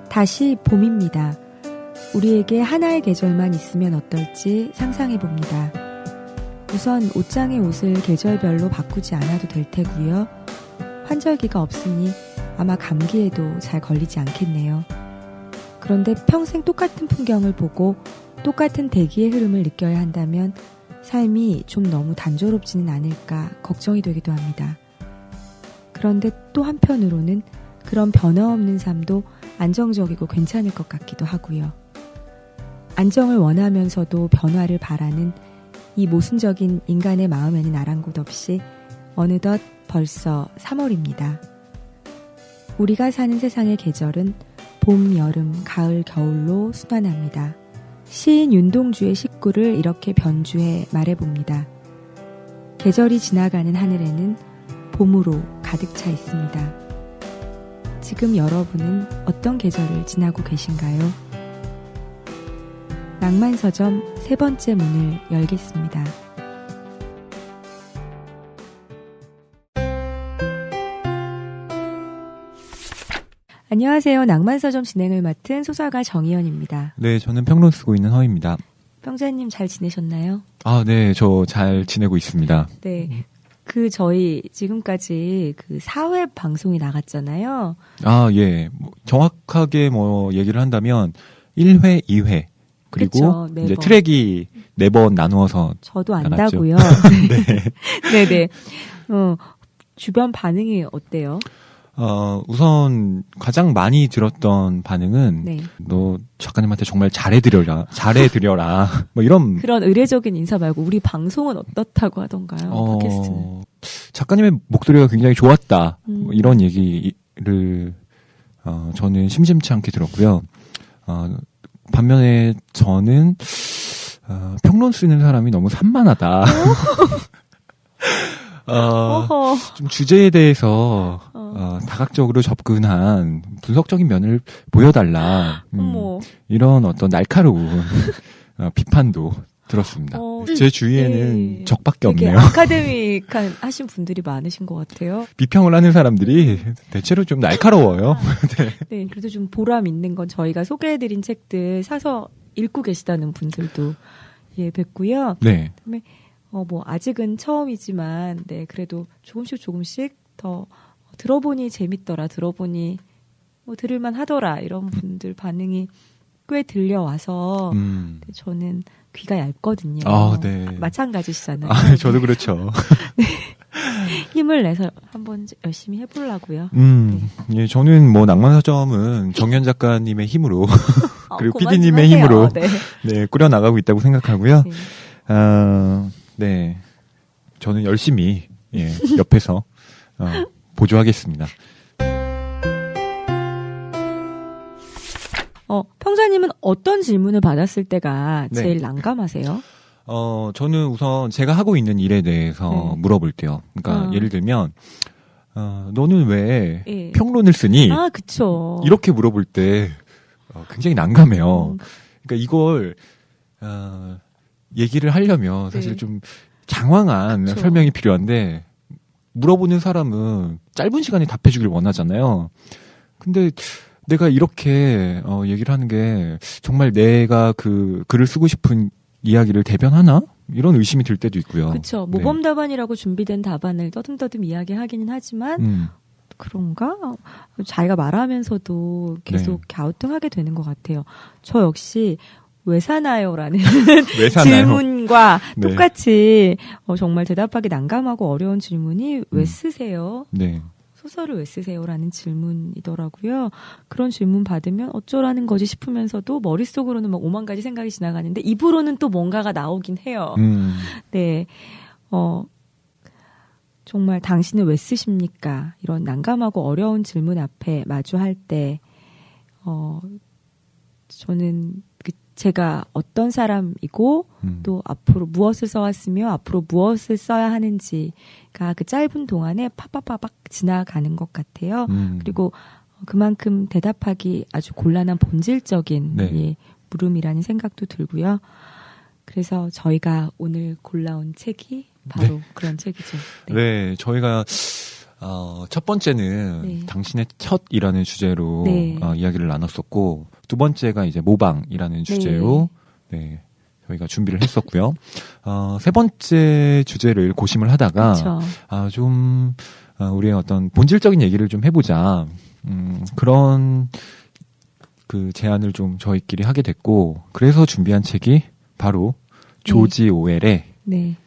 다시 봄입니다. 우리에게 하나의 계절만 있으면 어떨지 상상해봅니다. 우선 옷장의 옷을 계절별로 바꾸지 않아도 될 테고요. 환절기가 없으니 아마 감기에도 잘 걸리지 않겠네요. 그런데 평생 똑같은 풍경을 보고 똑같은 대기의 흐름을 느껴야 한다면 삶이 좀 너무 단조롭지는 않을까 걱정이 되기도 합니다. 그런데 또 한편으로는 그런 변화 없는 삶도 안정적이고 괜찮을 것 같기도 하고요. 안정을 원하면서도 변화를 바라는 이 모순적인 인간의 마음에는 아랑곳 없이 어느덧 벌써 3월입니다. 우리가 사는 세상의 계절은 봄, 여름, 가을, 겨울로 순환합니다. 시인 윤동주의 식구를 이렇게 변주해 말해봅니다. 계절이 지나가는 하늘에는 봄으로 가득 차 있습니다. 지금 여러분은 어떤 계절을 지나고 계신가요? 낭만서점 세 번째 문을 열겠습니다. 안녕하세요. 낭만서점 진행을 맡은 소설가 정희연입니다. 네, 저는 평론 쓰고 있는 허입니다. 평자님 잘 지내셨나요? 아, 네, 저 잘 지내고 있습니다. 네. 저희 지금까지 4회 방송이 나갔잖아요. 아, 예. 정확하게 얘기를 한다면 1회, 2회. 그리고 그쵸, 이제 트랙이 4번 나누어서 저도 나갔죠. 안다고요. 네. 네네. 주변 반응이 어때요? 우선 가장 많이 들었던 반응은 네. 너 작가님한테 정말 잘해드려라 이런 그런 의례적인 인사 말고 우리 방송은 어떻다고 하던가요? 팟캐스트는. 작가님의 목소리가 굉장히 좋았다 이런 얘기를 저는 심심치 않게 들었고요. 반면에 저는 평론 쓰는 사람이 너무 산만하다. 좀 주제에 대해서 다각적으로 접근한 분석적인 면을 보여달라. 이런 어떤 날카로운 비판도 들었습니다. 제 주위에는 네. 적밖에 되게 없네요. 아카데믹한 하신 분들이 많으신 것 같아요. 비평을 하는 사람들이 대체로 좀 날카로워요. 네, 그래도 좀 보람 있는 건 저희가 소개해드린 책들 사서 읽고 계시다는 분들도 뵙고요. 네. 그다음에 아직은 처음이지만, 네, 그래도 조금씩 더 들어보니 재밌더라, 들어보니 들을만 하더라, 이런 분들 반응이 꽤 들려와서, 네, 저는 귀가 얇거든요. 네. 마찬가지시잖아요. 저도 그렇죠. 네. 힘을 내서 한번 열심히 해보려고요. 예, 저는 낭만서점은 정연 작가님의 힘으로, 그리고 그만 PD님의 좀 힘으로, 하세요. 네, 꾸려나가고 있다고 생각하고요. 네. 네. 저는 열심히, 옆에서, 보조하겠습니다. 평자님은 어떤 질문을 받았을 때가 네. 제일 난감하세요? 저는 우선 제가 하고 있는 일에 대해서 물어볼 때요. 그러니까 예를 들면, 너는 왜 평론을 쓰니? 아, 그쵸. 이렇게 물어볼 때 굉장히 난감해요. 그러니까 이걸, 얘기를 하려면 사실 좀 장황한 그쵸. 설명이 필요한데, 물어보는 사람은 짧은 시간에 답해주길 원하잖아요. 근데 내가 이렇게 얘기를 하는 게 정말 내가 글을 쓰고 싶은 이야기를 대변하나? 이런 의심이 들 때도 있고요. 그렇죠. 모범 답안이라고 준비된 답안을 떠듬떠듬 이야기하기는 하지만 그런가? 자기가 말하면서도 계속 갸우뚱하게 되는 것 같아요. 저 역시 왜 사나요?라는 왜 사나요? 질문과 네. 똑같이 정말 대답하기 난감하고 어려운 질문이 왜 쓰세요? 네. 소설을 왜 쓰세요?라는 질문이더라고요. 그런 질문 받으면 어쩌라는 거지 싶으면서도 머릿속으로는 막 5만 가지 생각이 지나가는데 입으로는 또 뭔가가 나오긴 해요. 네. 정말 당신은 왜 쓰십니까? 이런 난감하고 어려운 질문 앞에 마주할 때 저는 제가 어떤 사람이고 또 앞으로 무엇을 써왔으며 앞으로 무엇을 써야 하는지가 그 짧은 동안에 팍팍팍 지나가는 것 같아요. 그리고 그만큼 대답하기 아주 곤란한 본질적인 물음이라는 생각도 들고요. 그래서 저희가 오늘 골라온 책이 바로 그런 책이죠. 네, 저희가 첫 번째는 네. 당신의 첫이라는 주제로 네. 이야기를 나눴었고, 두 번째가 이제 모방이라는 주제로 네, 저희가 준비를 했었고요. 세 번째 주제를 고심을 하다가 그쵸. 좀 우리의 어떤 본질적인 얘기를 좀 해보자. 그런 그 제안을 좀 저희끼리 하게 됐고, 그래서 준비한 책이 바로 조지 오웰의 네.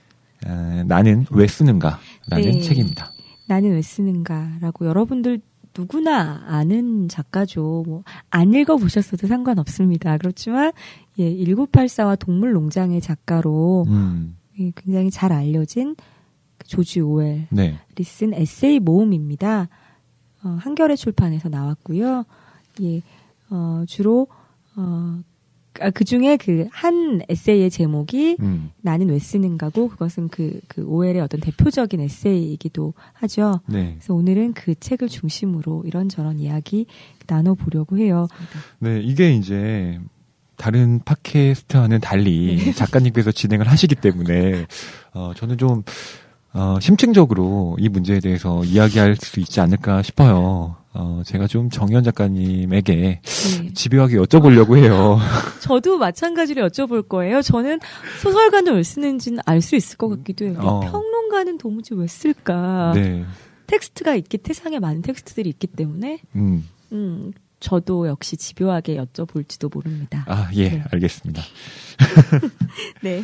나는 왜 쓰는가라는 네. 책입니다. 나는 왜 쓰는가라고 여러분들 누구나 아는 작가죠. 뭐 안 읽어보셨어도 상관없습니다. 그렇지만 1984와 동물농장의 작가로 굉장히 잘 알려진 조지 오웰이 네. 쓴 에세이 모음입니다. 한겨레 출판에서 나왔고요. 주로 그 중에 그 한 에세이의 제목이 나는 왜 쓰는가고, 그것은 그 오웰의 어떤 대표적인 에세이이기도 하죠. 네. 그래서 오늘은 그 책을 중심으로 이런저런 이야기 나눠보려고 해요. 네, 이게 이제 다른 팟캐스트와는 달리 작가님께서 진행을 하시기 때문에 저는 좀 심층적으로 이 문제에 대해서 이야기할 수 있지 않을까 싶어요. 제가 좀 정현 작가님에게 네. 집요하게 여쭤보려고 해요. 저도 마찬가지로 여쭤볼 거예요. 저는 소설가는 왜 쓰는지는 알 수 있을 것 같기도 해요. 평론가는 도무지 왜 쓸까? 네. 텍스트가 세상에 많은 텍스트들이 있기 때문에 저도 역시 집요하게 여쭤볼지도 모릅니다. 예, 네. 알겠습니다. 네.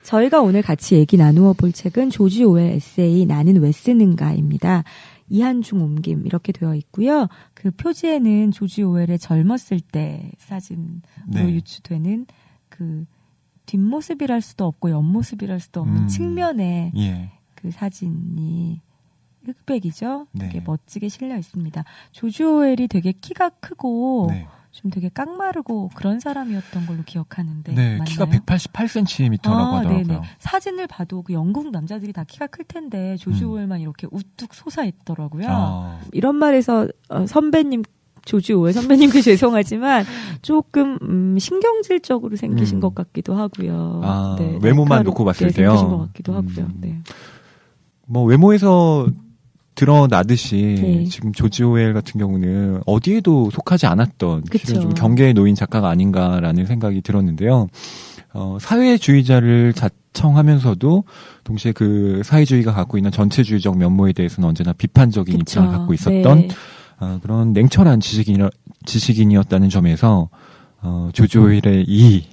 저희가 오늘 같이 얘기 나누어 볼 책은 조지 오웰 에세이 나는 왜 쓰는가입니다. 이한중 옮김 이렇게 되어 있고요. 그 표지에는 조지 오웰의 젊었을 때 사진으로 네. 유추되는 그 뒷모습이랄 수도 없고 옆모습이랄 수도 없는 측면의 그 사진이 흑백이죠. 네. 되게 멋지게 실려 있습니다. 조지 오웰이 되게 키가 크고 네. 좀 되게 깡마르고 그런 사람이었던 걸로 기억하는데 네, 맞나요? 키가 188cm라고 하더라고요. 네네. 사진을 봐도 그 영국 남자들이 다 키가 클 텐데 조지 오웰만 이렇게 우뚝 솟아 있더라고요. 이런 말에서 선배님 조지 오웰 선배님께 죄송하지만 조금 신경질적으로 생기신 것 같기도 하고요. 네, 외모만 놓고 봤을 때요. 생기신 것 같기도 하고요. 네. 뭐 외모에서 드러나듯이 네. 지금 조지 오웰 같은 경우는 어디에도 속하지 않았던 그쵸. 실은 좀 경계에 놓인 작가가 아닌가라는 생각이 들었는데요. 사회주의자를 자청하면서도 동시에 그 사회주의가 갖고 있는 전체주의적 면모에 대해서는 언제나 비판적인 그쵸. 입장을 갖고 있었던 네. 그런 냉철한 지식인이었다는 점에서 조지 오웰의 이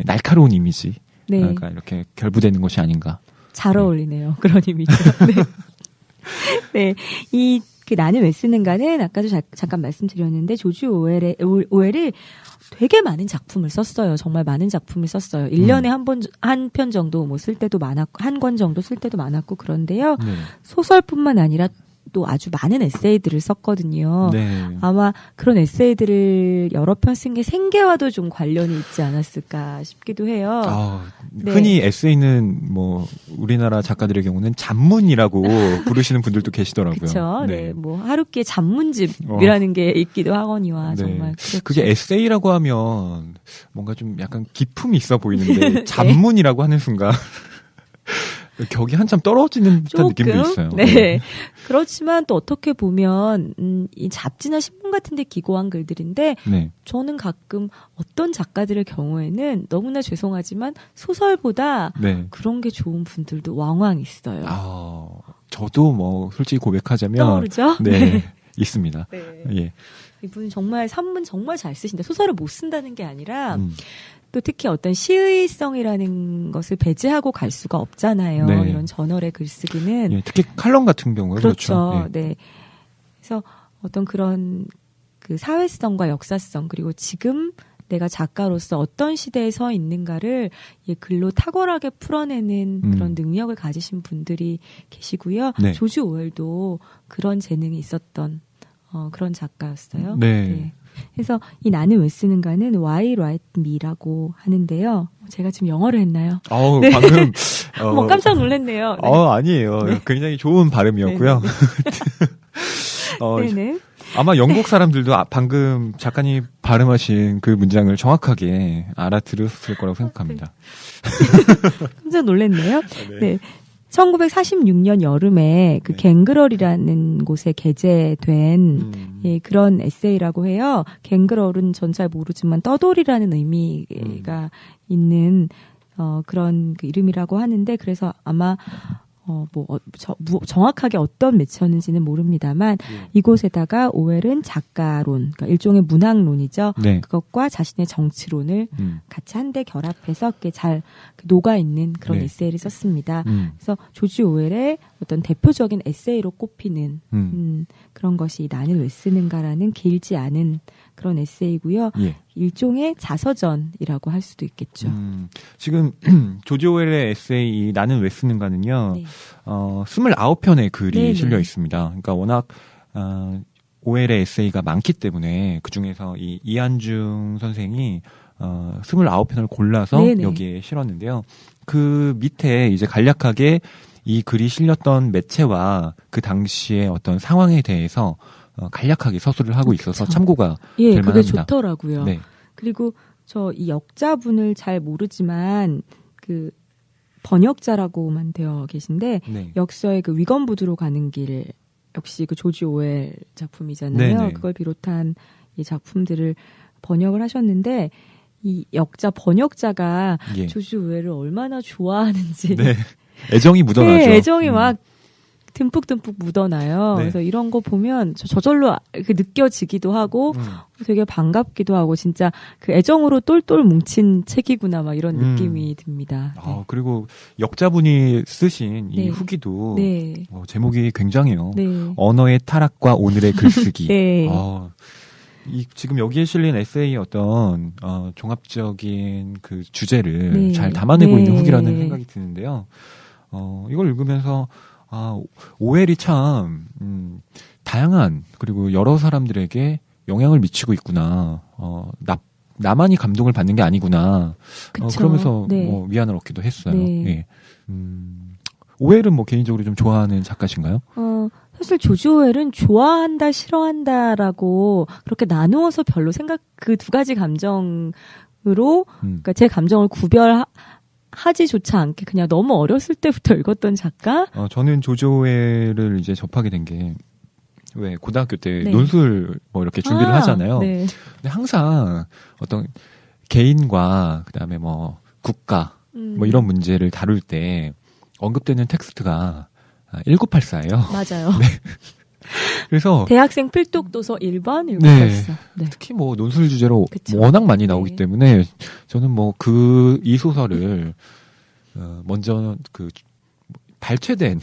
날카로운 이미지 네. 그러니까 이렇게 결부되는 것이 아닌가. 잘 어울리네요. 그런 이미지. 네. 네. 그 나는 왜 쓰는가는 아까도 잠깐 말씀드렸는데 조지 오웰이 되게 많은 작품을 썼어요. 정말 많은 작품을 썼어요. 1년에 한 편 정도 뭐 쓸 때도 많았고, 한 권 정도 쓸 때도 많았고 그런데요. 네. 소설뿐만 아니라 또 아주 많은 에세이들을 썼거든요. 네. 아마 그런 에세이들을 여러 편 쓴 게 생계와도 좀 관련이 있지 않았을까 싶기도 해요. 네. 흔히 에세이는 뭐 우리나라 작가들의 경우는 잡문이라고 부르시는 분들도 계시더라고요. 그렇죠. 네. 뭐 하루키의 잡문집이라는 게 있기도 하거니와 네. 정말 그렇죠. 그게 에세이라고 하면 뭔가 좀 약간 기품이 있어 보이는데 잡문이라고 하는 순간 격이 한참 떨어지는 듯한 느낌도 있어요. 네. 그렇지만 또 어떻게 보면 이 잡지나 신문 같은 데 기고한 글들인데 네. 저는 가끔 어떤 작가들의 경우에는 너무나 죄송하지만 소설보다 네. 그런 게 좋은 분들도 왕왕 있어요. 저도 뭐 솔직히 고백하자면 떠오르죠? 네. 있습니다. 네. 예. 이분 정말 산문 정말 잘 쓰신다. 소설을 못 쓴다는 게 아니라 또 특히 어떤 시의성이라는 것을 배제하고 갈 수가 없잖아요. 네. 이런 저널의 글쓰기는. 예, 특히 칼럼 같은 경우는 그렇죠. 그렇죠. 예. 네. 그래서 어떤 그런 그 사회성과 역사성 그리고 지금 내가 작가로서 어떤 시대에 서 있는가를 글로 탁월하게 풀어내는 그런 능력을 가지신 분들이 계시고요. 네. 조지 오웰도 그런 재능이 있었던 그런 작가였어요. 네. 네. 그래서 이 나는 왜 쓰는가는 Why Write Me라고 하는데요. 제가 지금 영어를 했나요? 네. 방금 뭐 깜짝 놀랐네요. 네. 아니에요. 네. 굉장히 좋은 발음이었고요. 네네. 아마 영국 사람들도 방금 작가님 발음하신 그 문장을 정확하게 알아들었을 거라고 생각합니다. 깜짝 놀랐네요. 네. 네. 1946년 여름에 그 네. 갱그럴이라는 곳에 게재된 예, 그런 에세이라고 해요. 갱그럴은 전 잘 모르지만 떠돌이라는 의미가 있는 그런 그 이름이라고 하는데 그래서 아마 정확하게 어떤 매체였는지는 모릅니다만 이곳에다가 오웰은 작가론, 그러니까 일종의 문학론이죠. 네. 그것과 자신의 정치론을 같이 한데 결합해서 잘 녹아 있는 그런 네. 에세이를 썼습니다. 그래서 조지 오웰의 어떤 대표적인 에세이로 꼽히는 그런 것이 나는 왜 쓰는가라는 길지 않은 그런 에세이고요. 예. 일종의 자서전이라고 할 수도 있겠죠. 지금 조지 오웰의 에세이 나는 왜 쓰는가는요. 네. 29편의 글이 네네. 실려 있습니다. 그러니까 워낙 오웰의 에세이가 많기 때문에 그중에서 이 이한중 선생이 29편을 골라서 네네. 여기에 실었는데요. 그 밑에 이제 간략하게 이 글이 실렸던 매체와 그 당시의 어떤 상황에 대해서 간략하게 서술을 하고 있어서 그쵸. 참고가 예, 될 그게 만합니다. 좋더라고요. 네. 그리고 저 이 역자분을 잘 모르지만 그 번역자라고만 되어 계신데 네. 역서의 그 위건부두로 가는 길 역시 그 조지 오웰 작품이잖아요. 네네. 그걸 비롯한 이 작품들을 번역을 하셨는데 이 번역자가 예. 조지 오웰을 얼마나 좋아하는지 네. 애정이 묻어나죠. 네, 애정이 막 듬뿍듬뿍 묻어나요. 네. 그래서 이런 거 보면 저절로 이렇게 느껴지기도 하고 되게 반갑기도 하고 진짜 그 애정으로 똘똘 뭉친 책이구나 막 이런 느낌이 듭니다. 네. 그리고 역자분이 쓰신 이 네. 후기도 네. 제목이 굉장해요. 네. 언어의 타락과 오늘의 글쓰기. 네. 지금 여기에 실린 에세이의 어떤 종합적인 그 주제를 네. 잘 담아내고 네. 있는 후기라는 생각이 드는데요. 이걸 읽으면서 오웰이 참 다양한 그리고 여러 사람들에게 영향을 미치고 있구나. 나만이 감동을 받는 게 아니구나. 그쵸. 그러면서 네. 뭐 위안을 얻기도 했어요. 네. 예. 오웰은 뭐 개인적으로 좀 좋아하는 작가신가요? 사실 조지 오웰은 좋아한다, 싫어한다라고 그렇게 나누어서 별로 그 두 가지 감정으로 그러니까 제 감정을 구별하지조차 않게 그냥 너무 어렸을 때부터 읽었던 작가? 저는 조지 오웰을 이제 접하게 된 게 왜 고등학교 때 네. 논술 뭐 이렇게 준비를 하잖아요. 네. 근데 항상 어떤 개인과 그다음에 뭐 국가 뭐 이런 문제를 다룰 때 언급되는 텍스트가 1984예요. 맞아요. 그래서 대학생 필독 도서 1번, 1984. 네. 특히 뭐 논술 주제로 그쵸. 워낙 많이 나오기 네. 때문에 저는 뭐 이 소설을 먼저 발췌된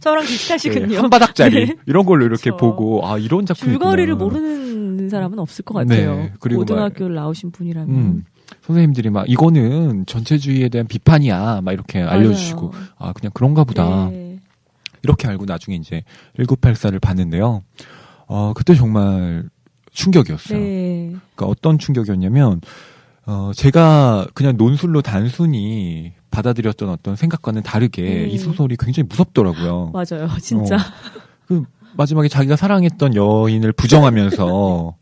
저랑 비슷하시군요. 한 바닥짜리 네. 이런 걸로 이렇게 그쵸. 보고 이런 작품이 줄거리를 모르는 사람은 없을 것 같아요. 네, 그리고 고등학교를 나오신 분이라면. 선생님들이 막 이거는 전체주의에 대한 비판이야 막 이렇게 알려주시고 그냥 그런가 보다 네. 이렇게 알고 나중에 이제 1984를 봤는데요. 그때 정말 충격이었어요. 네. 그러니까 어떤 충격이었냐면 제가 그냥 논술로 단순히 받아들였던 어떤 생각과는 다르게 이 소설이 굉장히 무섭더라고요. 맞아요, 진짜. 그 마지막에 자기가 사랑했던 여인을 부정하면서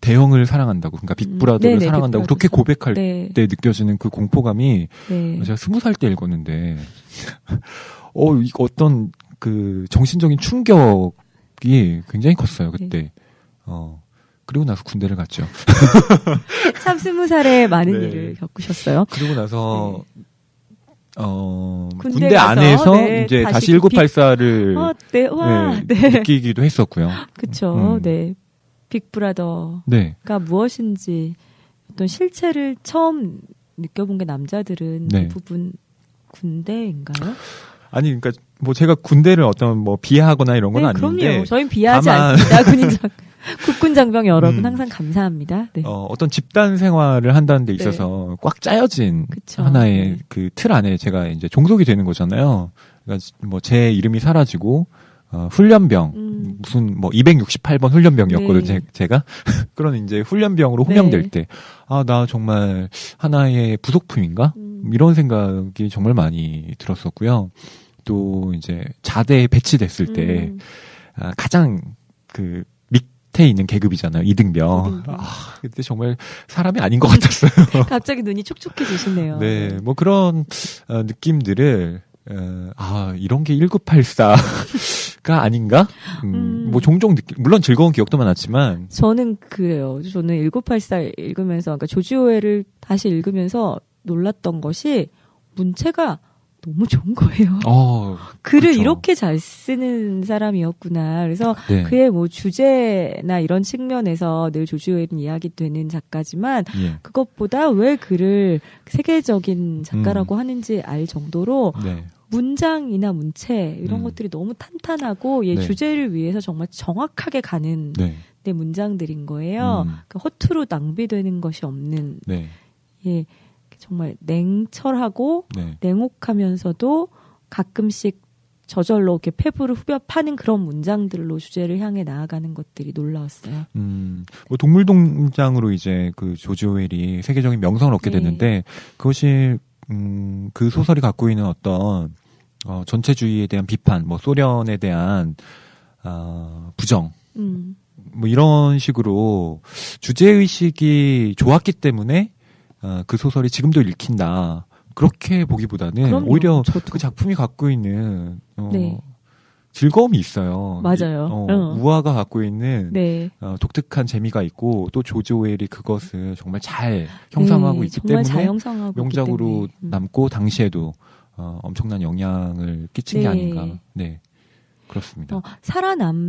대형을 사랑한다고, 그러니까 빅브라더를 네네, 사랑한다고 그렇게 고백할 네. 때 느껴지는 그 공포감이 네. 제가 20살 때 읽었는데, 이거 어떤 그 정신적인 충격이 굉장히 컸어요 그때. 그리고 나서 군대를 갔죠. 참 20살에 많은 네. 일을 겪으셨어요. 그리고 나서 군대 군대 가서, 안에서 네, 이제 다시 다시 1984를 네, 와, 네. 느끼기도 했었고요. 그쵸, 네. 빅브라더가 네. 무엇인지 어떤 실체를 처음 느껴본 게 남자들은 네. 대부분 군대인가요? 아니, 그러니까 뭐 제가 군대를 어떤 뭐 비하하거나 이런 건 네, 아닌데. 그럼요. 저희는 비하하지 다만 않습니다. 국군 장병 여러분 항상 감사합니다. 네. 어떤 집단 생활을 한다는 데 있어서 꽉 짜여진 그쵸. 하나의 네. 그 틀 안에 제가 이제 종속이 되는 거잖아요. 그러니까 뭐 제 이름이 사라지고 훈련병 무슨 뭐 268번 훈련병이었거든요. 네. 제가 그런 이제 훈련병으로 호명될 때 나 정말 하나의 부속품인가? 이런 생각이 정말 많이 들었었고요. 또 이제 자대에 배치됐을 때 가장 그 밑에 있는 계급이잖아요. 이등병. 그때 정말 사람이 아닌 것 같았어요. 갑자기 눈이 촉촉해지시네요. 네, 뭐 그런 느낌들을 이런 게 1984가 아닌가? 뭐 종종 물론 즐거운 기억도 많았지만. 저는 그래요. 저는 1984 읽으면서, 그러니까 조지 오웰을 다시 읽으면서 놀랐던 것이 문체가 너무 좋은 거예요. 글을 그렇죠. 이렇게 잘 쓰는 사람이었구나. 그래서 네. 그의 뭐 주제나 이런 측면에서 늘 조지 오웰은 이야기되는 작가지만 예. 그것보다 왜 글을 세계적인 작가라고 하는지 알 정도로 네. 문장이나 문체 이런 것들이 너무 탄탄하고 네. 주제를 위해서 정말 정확하게 가는 네. 내 문장들인 거예요. 그러니까 허투루 낭비되는 것이 없는 네. 예, 정말 냉철하고 네. 냉혹하면서도 가끔씩 저절로 이렇게 패부를 후벼 파는 그런 문장들로 주제를 향해 나아가는 것들이 놀라웠어요. 뭐 동물동장으로 이제 그 조지 오웰이 세계적인 명성을 얻게 네. 됐는데 그것이 그 소설이 갖고 있는 어떤 전체주의에 대한 비판, 뭐 소련에 대한 부정, 뭐 이런 식으로 주제 의식이 좋았기 때문에 그 소설이 지금도 읽힌다. 그렇게 보기보다는 그럼요, 오히려 저도. 그 작품이 갖고 있는 네. 즐거움이 있어요. 맞아요. 우화가 갖고 있는 네. 독특한 재미가 있고 또 조지 오웰이 그것을 정말 잘 형상화하고 있기 정말 잘 때문에 형상하고 명작으로 있기 때문에. 남고 당시에도 엄청난 영향을 끼친 게 네. 아닌가. 네. 그렇습니다.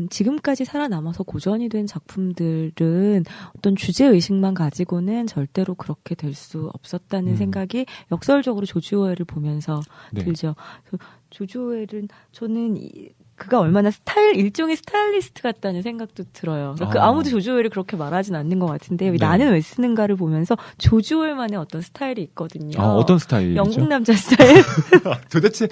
지금까지 살아남아서 고전이 된 작품들은 어떤 주제 의식만 가지고는 절대로 그렇게 될 수 없었다는 생각이 역설적으로 조지 오웰을 보면서 네. 들죠. 조지 오웰은 저는 그가 얼마나 일종의 스타일리스트 같다는 생각도 들어요. 그러니까 아무도 조지 오웰을 그렇게 말하진 않는 것 같은데 네. 나는 왜 쓰는가를 보면서 조지 오웰만의 어떤 스타일이 있거든요. 어떤 스타일이죠? 영국 남자 스타일. 도대체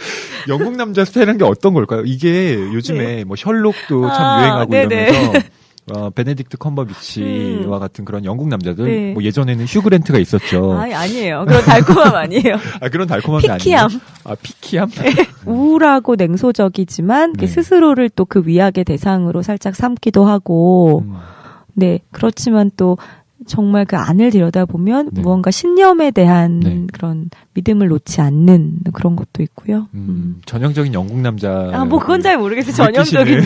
영국 남자 스타일은 게 어떤 걸까요? 이게 요즘에 뭐 셜록도 참 유행하고 네네. 이러면서 베네딕트 컴버비치와 같은 그런 영국 남자들 네. 뭐 예전에는 휴그랜트가 있었죠. 아니에요. 그런 달콤함 아니에요. 그런 달콤함이 피키함. 아니에요. 피키함? 우울하고 냉소적이지만 네. 스스로를 또 그 위약의 대상으로 살짝 삼기도 하고 네 그렇지만 또 정말 그 안을 들여다보면 네. 무언가 신념에 대한 네. 그런 믿음을 놓지 않는 그런 것도 있고요. 전형적인 영국 남자. 뭐 그건 잘 모르겠어요. 전형적인.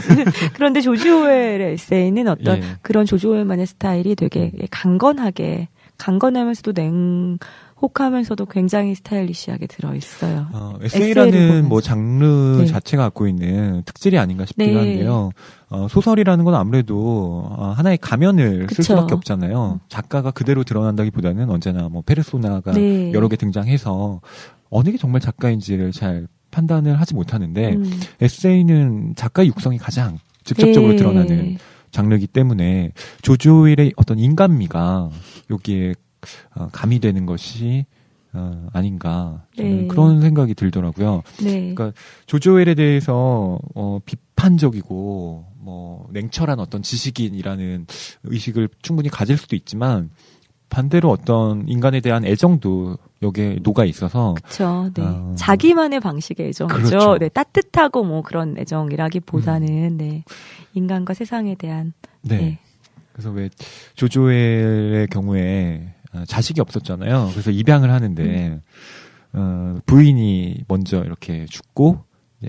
그런데 조지 오웰의 에세이는 어떤 그런 조지 오웰만의 스타일이 되게 강건하면서도 냉혹하면서도 굉장히 스타일리시하게 들어있어요. 에세이라는 뭐 장르 네. 자체가 갖고 있는 특질이 아닌가 싶기도 네. 한데요. 소설이라는 건 아무래도 하나의 가면을 쓸 그쵸. 수밖에 없잖아요. 작가가 그대로 드러난다기보다는 언제나 뭐 페르소나가 네. 여러 개 등장해서 어느 게 정말 작가인지를 잘 판단을 하지 못하는데 에세이는 작가의 육성이 가장 직접적으로 네. 드러나는 장르이기 때문에 조지 오웰의 어떤 인간미가 여기에 가미되는 것이 아닌가 저는 네. 그런 생각이 들더라고요. 네. 그러니까 조지 오웰에 대해서 비판적이고 뭐 냉철한 어떤 지식인이라는 의식을 충분히 가질 수도 있지만 반대로 어떤 인간에 대한 애정도 여기에 녹아 있어서 그렇죠. 네. 자기만의 방식의 애정이죠. 그렇죠. 네, 따뜻하고 뭐 그런 애정이라기보다는 네. 인간과 세상에 대한 네. 네. 그래서 왜 조지 오웰의 경우에 자식이 없었잖아요. 그래서 입양을 하는데 부인이 먼저 이렇게 죽고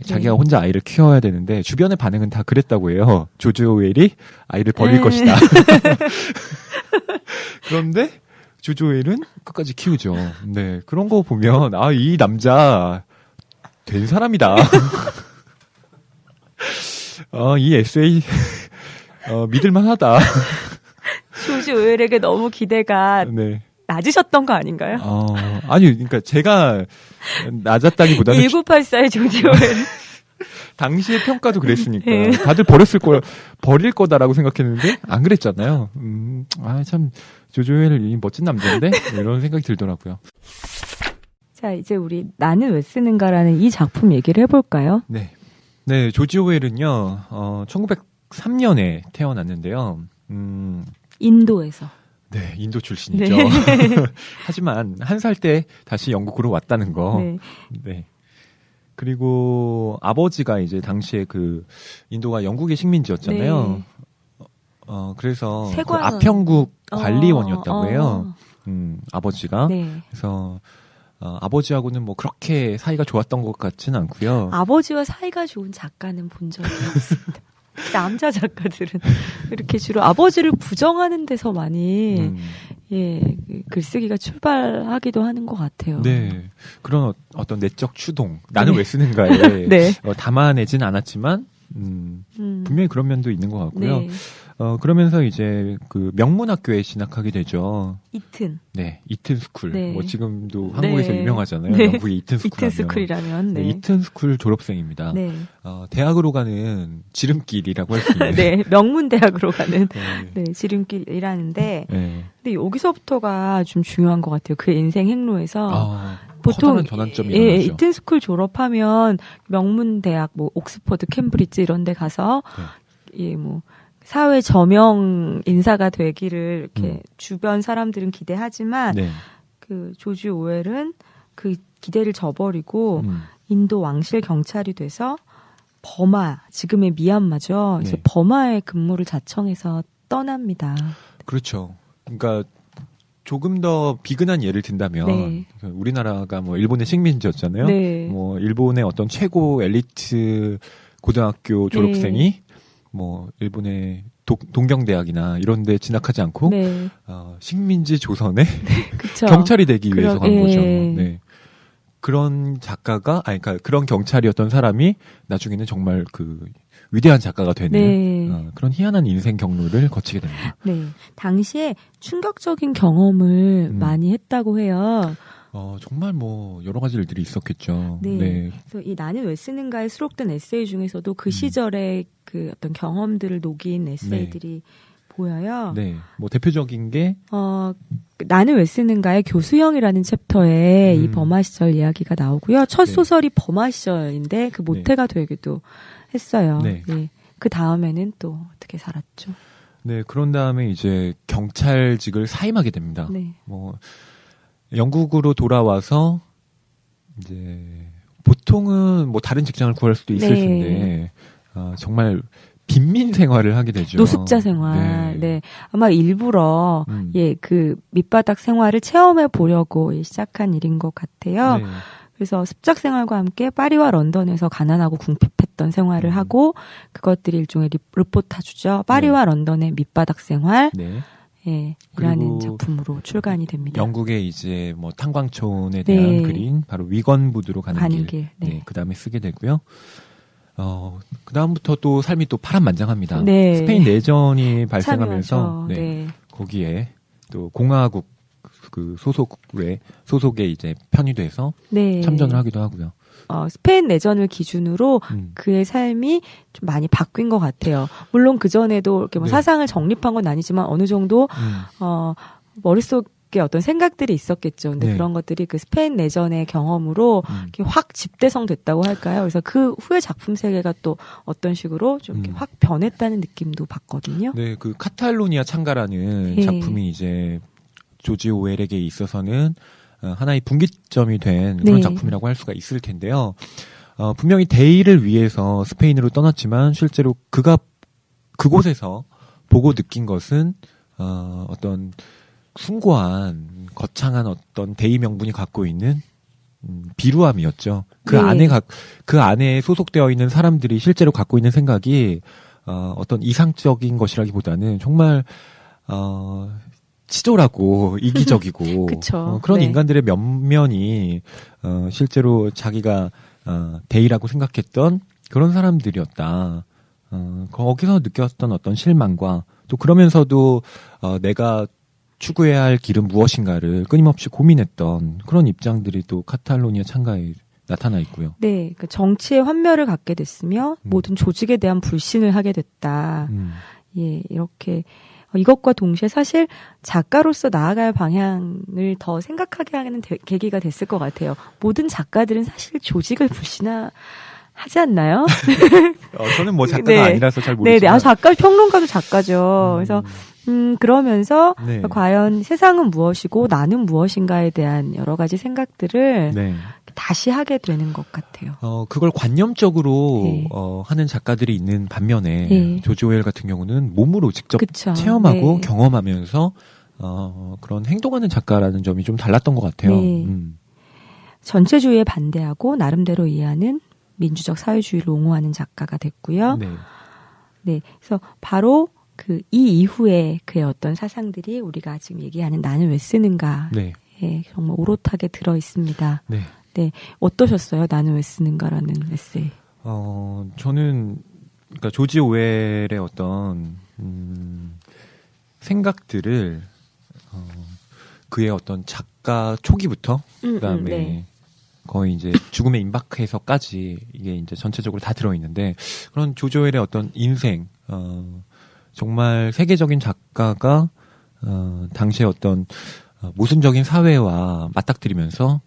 자기가 혼자 아이를 키워야 되는데 주변의 반응은 다 그랬다고 해요. 조지 오웰이 아이를 버릴 것이다. 그런데 조지 오웰은 끝까지 키우죠. 네, 그런 거 보면 이 남자 된 사람이다. 이 에세이 믿을만하다. 조지 오웰에게 너무 기대가 네. 낮으셨던 거 아닌가요? 아니, 그러니까 제가 낮았다기보다는 1984의 조지 오웰. 당시의 평가도 그랬으니까 네. 다들 버릴 거다라고 생각했는데 안 그랬잖아요. 참 조지 오웰 멋진 남자인데 이런 생각이 들더라고요. 자, 이제 우리 나는 왜 쓰는가라는 이 작품 얘기를 해볼까요? 네, 조지 오웰은요, 1903년에 태어났는데요. 인도에서. 네, 인도 출신이죠. 네. 하지만 1살 때 다시 영국으로 왔다는 거. 네. 네. 그리고 아버지가 이제 당시에 인도가 영국의 식민지였잖아요. 네. 그래서 세관 아평국 관리원이었다고 해요. 아버지가. 네. 그래서 아버지하고는 뭐 그렇게 사이가 좋았던 것 같지는 않고요. 아버지와 사이가 좋은 작가는 본 적이 없습니다. 남자 작가들은 이렇게 주로 아버지를 부정하는 데서 많이 예, 글쓰기가 출발하기도 하는 것 같아요. 네. 그런 어떤 내적 추동, 나는 왜 쓰는가에 네. 담아내진 않았지만, 분명히 그런 면도 있는 것 같고요. 네. 그러면서 이제 그 명문학교에 진학하게 되죠. 이튼. 네, 이튼 스쿨. 네. 뭐 지금도 한국에서 네. 유명하잖아요. 네. 영국의 이튼 스쿨. 이튼 스쿨이라면. 네. 네, 이튼 스쿨 졸업생입니다. 네. 대학으로 가는 지름길이라고 할 수 있는. 네, 명문 대학으로 가는 네. 네, 지름길이라는데. 네. 근데 여기서부터가 좀 중요한 것 같아요. 그 인생 행로에서. 보통 커다란 전환점이 예, 일어나죠. 이튼 스쿨 졸업하면 명문 대학 뭐 옥스퍼드, 캠브리지 이런 데 가서 예, 뭐 사회 저명 인사가 되기를 이렇게 주변 사람들은 기대하지만 네. 그 조지 오웰은 그 기대를 저버리고 인도 왕실 경찰이 돼서 버마, 지금의 미얀마죠. 그래서 네. 버마의 근무를 자청해서 떠납니다. 그렇죠. 그러니까 조금 더 비근한 예를 든다면 네. 우리나라가 뭐 일본의 식민지였잖아요. 네. 뭐 일본의 어떤 최고 엘리트 고등학교 졸업생이 네. 뭐 일본의 동경대학이나 이런 데 진학하지 않고 네. 식민지 조선에 그쵸. 경찰이 되기 위해서 간 예. 거죠. 네. 그런 작가가 그러니까 그런 경찰이었던 사람이 나중에는 정말 그 위대한 작가가 되는 네. 그런 희한한 인생 경로를 거치게 됩니다. 네. 당시에 충격적인 경험을 많이 했다고 해요. 정말 뭐 여러 가지 일들이 있었겠죠. 네. 네. 그래서 이 나는 왜 쓰는가에 수록된 에세이 중에서도 그 시절의 그 어떤 경험들을 녹인 에세이들이 보여요. 네. 뭐 대표적인 게 나는 왜 쓰는가의 교수형이라는 챕터에 이 버마 시절 이야기가 나오고요. 첫 네. 소설이 버마 시절인데 그 모태가 되기도 했어요. 네. 예. 그 다음에는 또 어떻게 살았죠? 네. 그런 다음에 이제 경찰직을 사임하게 됩니다. 네. 뭐 영국으로 돌아와서 이제 보통은 뭐 다른 직장을 구할 수도 있을 네. 텐데 정말 빈민 생활을 하게 되죠. 노숙자 생활. 네. 아마 일부러 그 밑바닥 생활을 체험해 보려고 시작한 일인 것 같아요. 네. 그래서 습작 생활과 함께 파리와 런던에서 가난하고 궁핍했던 생활을 하고 그것들이 일종의 르포타주죠. 파리와 런던의 밑바닥 생활. 네. 예, 이라는 작품으로 출간이 됩니다. 영국의 이제 뭐 탄광촌에 대한 그린 바로 위건부두로 가는 길. 네. 그 다음에 쓰게 되고요. 그 다음부터 또 삶이 또 파란만장합니다. 네. 스페인 내전이 발생하면서 네. 거기에 또 공화국 그 소속에 이제 편입돼서 네. 참전을 하기도 하고요. 스페인 내전을 기준으로 그의 삶이 좀 많이 바뀐 것 같아요. 물론 그 전에도 이렇게 뭐 사상을 정립한 건 아니지만 어느 정도 머릿속에 어떤 생각들이 있었겠죠. 근데 그런 것들이 그 스페인 내전의 경험으로 이렇게 확 집대성됐다고 할까요? 그래서 그 후에 작품 세계가 또 어떤 식으로 좀 이렇게 확 변했다는 느낌도 받거든요. 네, 그 카탈로니아 창가라는 작품이 이제 조지 오웰에게 있어서는 하나의 분기점이 된 그런 작품이라고 할 수가 있을 텐데요. 분명히 대의를 위해서 스페인으로 떠났지만 실제로 그가 그곳에서 보고 느낀 것은 어떤 숭고한 거창한 어떤 대의 명분이 갖고 있는 비루함이었죠. 그 안에 소속되어 있는 사람들이 실제로 갖고 있는 생각이 어떤 이상적인 것이라기보다는 정말 치졸하고 이기적이고 그런 인간들의 면면이 실제로 자기가 대의라고 생각했던 그런 사람들이었다. 거기서 느꼈던 어떤 실망과 또 그러면서도 내가 추구해야 할 길은 무엇인가를 끊임없이 고민했던 그런 입장들이 또 카탈로니아 창가에 나타나 있고요. 네, 그 정치에 환멸을 갖게 됐으며 모든 조직에 대한 불신을 하게 됐다. 예, 이렇게 이것과 동시에 사실 작가로서 나아갈 방향을 더 생각하게 하는 계기가 됐을 것 같아요. 모든 작가들은 사실 조직을 불신하지 않나요? 저는 뭐 작가가 아니라서 잘 모르지만. 네, 작가, 평론가도 작가죠. 그래서 그러면서 과연 세상은 무엇이고 나는 무엇인가에 대한 여러 가지 생각들을 다시 하게 되는 것 같아요. 그걸 관념적으로 하는 작가들이 있는 반면에 조지 오웰 같은 경우는 몸으로 직접 체험하고 경험하면서 그런 행동하는 작가라는 점이 좀 달랐던 것 같아요. 전체주의에 반대하고 나름대로 이해하는 민주적 사회주의를 옹호하는 작가가 됐고요. 네. 네, 그래서 바로 이 이후에 그의 어떤 사상들이 우리가 지금 얘기하는 나는 왜 쓰는가. 네. 예, 정말 오롯하게 들어 있습니다. 네. 네, 어떠셨어요? 나는 왜 쓰는가라는 에세이. 저는 그러니까 조지 오웰의 어떤 생각들을 그의 어떤 작가 초기부터 그다음에 네. 거의 이제 죽음에 임박해서까지 이게 이제 전체적으로 다 들어있는데 그런 조지 오웰의 어떤 인생 정말 세계적인 작가가 당시에 어떤 모순적인 사회와 맞닥뜨리면서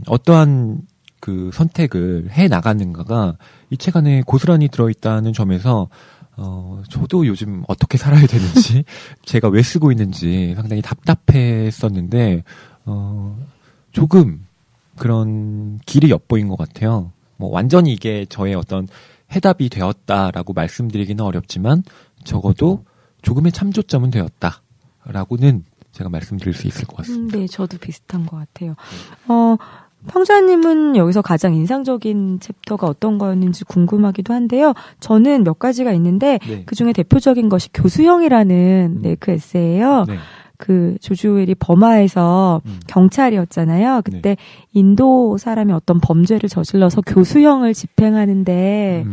어떠한 그 선택을 해 나가는가가 이 책 안에 고스란히 들어있다는 점에서 저도 요즘 어떻게 살아야 되는지 제가 왜 쓰고 있는지 상당히 답답했었는데 조금 그런 길이 엿보인 것 같아요. 뭐 완전히 이게 저의 어떤 해답이 되었다라고 말씀드리기는 어렵지만 적어도 조금의 참조점은 되었다라고는 제가 말씀드릴 수 있을 것 같습니다. 네, 저도 비슷한 것 같아요. 평자님은 여기서 가장 인상적인 챕터가 어떤 거였는지 궁금하기도 한데요. 저는 몇 가지가 있는데 네. 그중에 대표적인 것이 교수형이라는 네, 그 에세이예요. 네. 그 조지 오웰이 버마에서 경찰이었잖아요. 그때 네. 인도 사람이 어떤 범죄를 저질러서 교수형을 집행하는데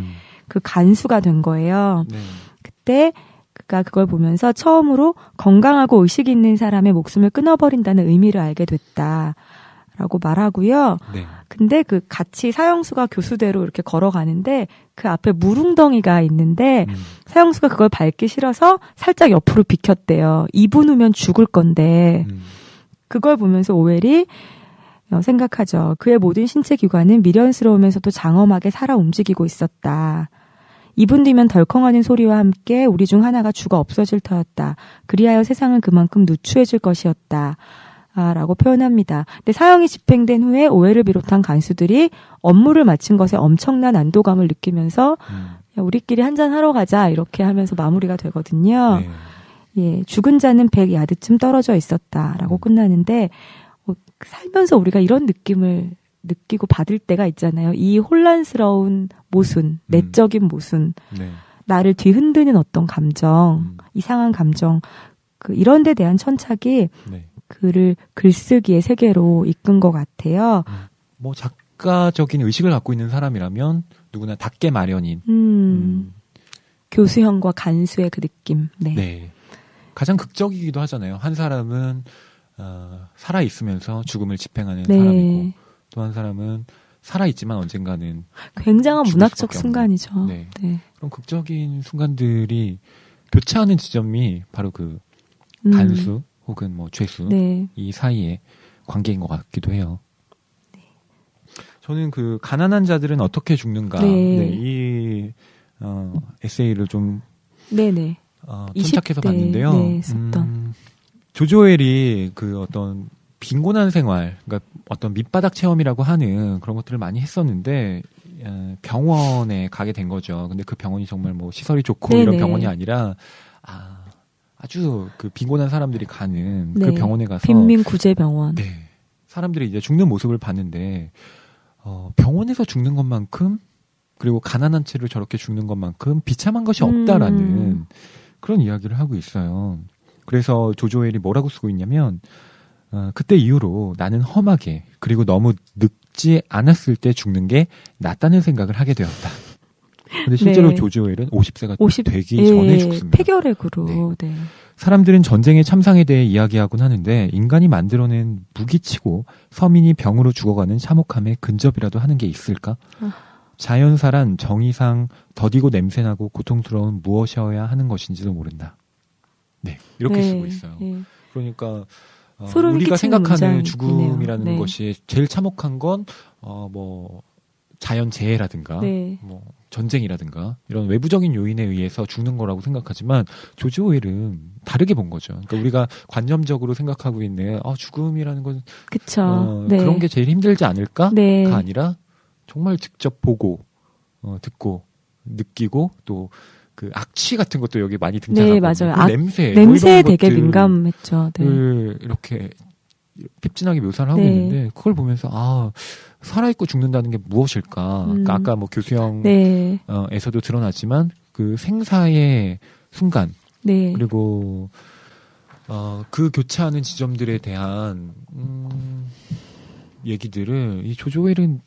그 간수가 된 거예요. 네. 그때 그가 그걸 보면서 처음으로 건강하고 의식 있는 사람의 목숨을 끊어버린다는 의미를 알게 됐다라고 말하고요. 네. 근데 그 같이 사형수가 교수대로 이렇게 걸어가는데 그 앞에 물웅덩이가 있는데 사형수가 그걸 밟기 싫어서 살짝 옆으로 비켰대요. 2분 후면 죽을 건데 그걸 보면서 오웰이 생각하죠. 그의 모든 신체 기관은 미련스러우면서도 장엄하게 살아 움직이고 있었다. 2분 뒤면 덜컹하는 소리와 함께 우리 중 하나가 죽어 없어질 터였다. 그리하여 세상은 그만큼 누추해질 것이었다. 라고 표현합니다. 근데 사형이 집행된 후에 오웰을 비롯한 간수들이 업무를 마친 것에 엄청난 안도감을 느끼면서 야, 우리끼리 한잔하러 가자 이렇게 하면서 마무리가 되거든요. 네. 예, 죽은 자는 100야드쯤 떨어져 있었다라고 끝나는데 살면서 우리가 이런 느낌을 느끼고 받을 때가 있잖아요. 이 혼란스러운 모순, 내적인 모순, 네. 나를 뒤흔드는 어떤 감정, 이상한 감정, 이런 데 대한 천착이 네. 그를 글쓰기의 세계로 이끈 것 같아요. 뭐 작가적인 의식을 갖고 있는 사람이라면 누구나 닿게 마련인. 교수형과 간수의 그 느낌. 네. 네. 가장 극적이기도 하잖아요. 한 사람은 살아 있으면서 죽음을 집행하는 네. 사람이고 또 한 사람은 살아 있지만 언젠가는 굉장한 죽을 문학적 수밖에 순간이죠. 없는. 네. 네. 그런 극적인 순간들이 교차하는 지점이 바로 그 간수 혹은 뭐 죄수 네. 이 사이의 관계인 것 같기도 해요. 저는 그 가난한 자들은 어떻게 죽는가 네. 네, 이 에세이를 좀 네네. 첨삭해서 20대, 봤는데요. 네, 썼던. 조지 오웰이 그 어떤 빈곤한 생활, 그러니까 어떤 밑바닥 체험이라고 하는 그런 것들을 많이 했었는데 병원에 가게 된 거죠. 근데 그 병원이 정말 뭐 시설이 좋고 네네. 이런 병원이 아니라 아주 그 빈곤한 사람들이 가는 그 네. 병원에 가서 빈민구제병원. 네, 사람들이 이제 죽는 모습을 봤는데 병원에서 죽는 것만큼 그리고 가난한 채로 저렇게 죽는 것만큼 비참한 것이 없다라는 그런 이야기를 하고 있어요. 그래서 조지 오웰이 뭐라고 쓰고 있냐면 그때 이후로 나는 험하게 그리고 너무 늙지 않았을 때 죽는 게 낫다는 생각을 하게 되었다. 근데 실제로 네. 조지 오웰은 50세가 되기 전에 죽습니다. 폐결핵으로. 네. 네. 사람들은 전쟁의 참상에 대해 이야기하곤 하는데 인간이 만들어낸 무기치고 서민이 병으로 죽어가는 참혹함에 근접이라도 하는 게 있을까? 자연사란 정의상 더디고 냄새나고 고통스러운 무엇이어야 하는 것인지도 모른다. 네, 이렇게 네. 쓰고 있어요. 네. 그러니까 소름이 우리가 끼치는 생각하는 문장이네요. 죽음이라는 네. 것이 제일 참혹한 건 뭐 자연재해라든가 네. 뭐 전쟁이라든가 이런 외부적인 요인에 의해서 죽는 거라고 생각하지만 조지 오웰은 다르게 본 거죠. 그러니까 우리가 관념적으로 생각하고 있는 죽음이라는 건 그쵸. 네. 그런 게 제일 힘들지 않을까가 네. 아니라 정말 직접 보고 듣고 느끼고 또 그 악취 같은 것도 여기 많이 등장하고 네, 맞아요. 그 냄새 냄새에 뭐 이런 되게 것들을 민감했죠. 네. 이렇게 핍진하게 묘사를 하고 네. 있는데 그걸 보면서 살아있고 죽는다는 게 무엇일까? 그러니까 아까 뭐 교수형 네. 에서도 드러났지만 그 생사의 순간 네. 그리고 그 교차하는 지점들에 대한 얘기들을 이 조지 오웰은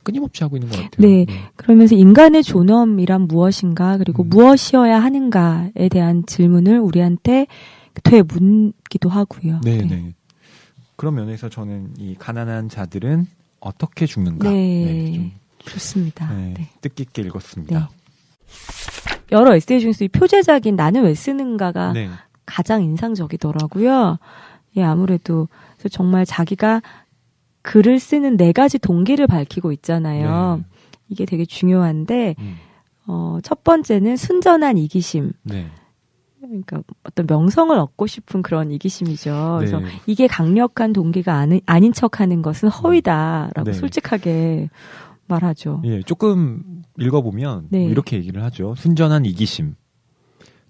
끊임없이 하고 있는 것 같아요. 네. 그러면서 인간의 존엄이란 무엇인가 그리고 무엇이어야 하는가에 대한 질문을 우리한테 되묻기도 하고요. 네, 네. 그런 면에서 저는 이 가난한 자들은 어떻게 죽는가. 네. 좀, 좋습니다. 네, 네. 뜻깊게 읽었습니다. 여러 에세이 중에서 이 표제작인 나는 왜 쓰는가가 네. 가장 인상적이더라고요. 예, 아무래도 그래서 정말 자기가 글을 쓰는 4가지 동기를 밝히고 있잖아요. 네. 이게 되게 중요한데 첫 번째는 순전한 이기심. 네. 그러니까 어떤 명성을 얻고 싶은 그런 이기심이죠. 그래서 네. 이게 강력한 동기가 아닌 척하는 것은 허위다라고 네. 솔직하게 말하죠. 예, 조금 읽어보면 네. 이렇게 얘기를 하죠. 순전한 이기심.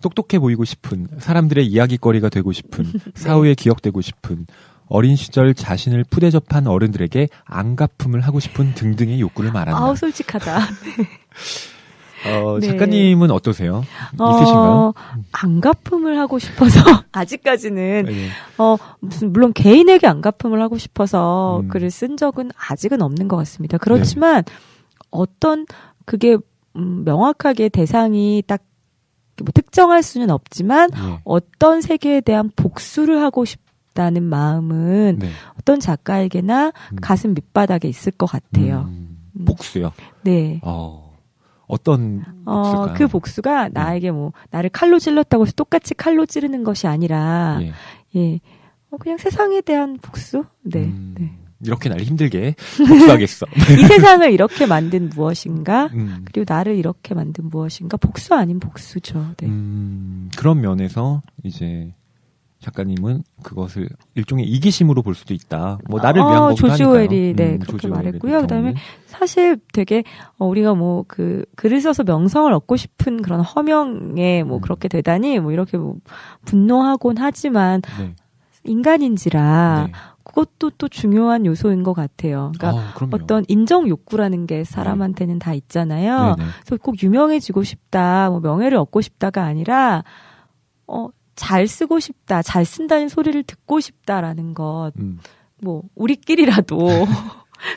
똑똑해 보이고 싶은, 사람들의 이야기거리가 되고 싶은, 사후에 기억되고 싶은, 어린 시절 자신을 푸대접한 어른들에게 안갚음을 하고 싶은 등등의 욕구를 말한다. 아우 솔직하다. 네. 작가님은 어떠세요? 있으신가요? 안갚음을 하고 싶어서 아직까지는 네. 물론 개인에게 안갚음을 하고 싶어서 글을 쓴 적은 아직은 없는 것 같습니다. 그렇지만 어떤 그게 명확하게 대상이 딱 뭐 특정할 수는 없지만 네. 어떤 세계에 대한 복수를 하고 싶다는 마음은 네. 어떤 작가에게나 가슴 밑바닥에 있을 것 같아요. 복수요? 네. 어떤 복수가? 그 복수가 나에게 뭐 나를 칼로 찔렀다고 해서 똑같이 칼로 찌르는 것이 아니라 예. 그냥 세상에 대한 복수? 네. 네. 이렇게 날 힘들게 복수하겠어. 이 세상을 이렇게 만든 무엇인가? 그리고 나를 이렇게 만든 무엇인가? 복수 아닌 복수죠. 네. 그런 면에서 이제 작가님은 그것을 일종의 이기심으로 볼 수도 있다. 뭐 나를 위한 거기도 조지 하니까요. 오웰이 그렇게 말했고요. 그다음에 사실 되게 우리가 뭐 그 글을 써서 명성을 얻고 싶은 그런 허명에 뭐 그렇게 되다니 뭐 이렇게 뭐 분노하곤 하지만 인간인지라 그것도 또 중요한 요소인 것 같아요. 그러니까 어떤 인정 욕구라는 게 사람한테는 다 있잖아요. 그래서 꼭 유명해지고 싶다, 뭐 명예를 얻고 싶다가 아니라 잘 쓰고 싶다, 잘 쓴다는 소리를 듣고 싶다라는 것. 뭐 우리끼리라도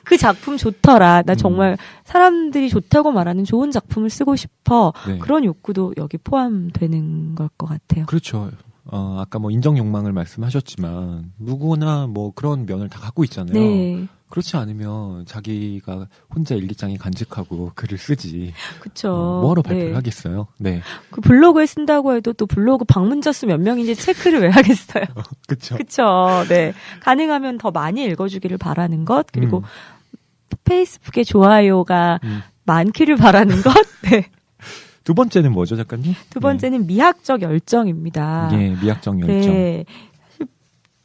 그 작품 좋더라. 나 정말 사람들이 좋다고 말하는 좋은 작품을 쓰고 싶어. 그런 욕구도 여기 포함되는 걸 것 같아요. 그렇죠. 아까 뭐 인정 욕망을 말씀하셨지만 누구나 뭐 그런 면을 다 갖고 있잖아요. 네. 그렇지 않으면 자기가 혼자 일기장에 간직하고 글을 쓰지. 그렇죠. 뭐하러 발표를 하겠어요. 네. 그 블로그에 쓴다고 해도 또 블로그 방문자 수 몇 명인지 체크를 왜 하겠어요. 그렇죠. 그렇죠. 네. 가능하면 더 많이 읽어주기를 바라는 것 그리고 페이스북에 좋아요가 많기를 바라는 것. 네. 두 번째는 뭐죠, 작가님? 두 번째는 미학적 열정입니다. 예, 미학적 열정. 네.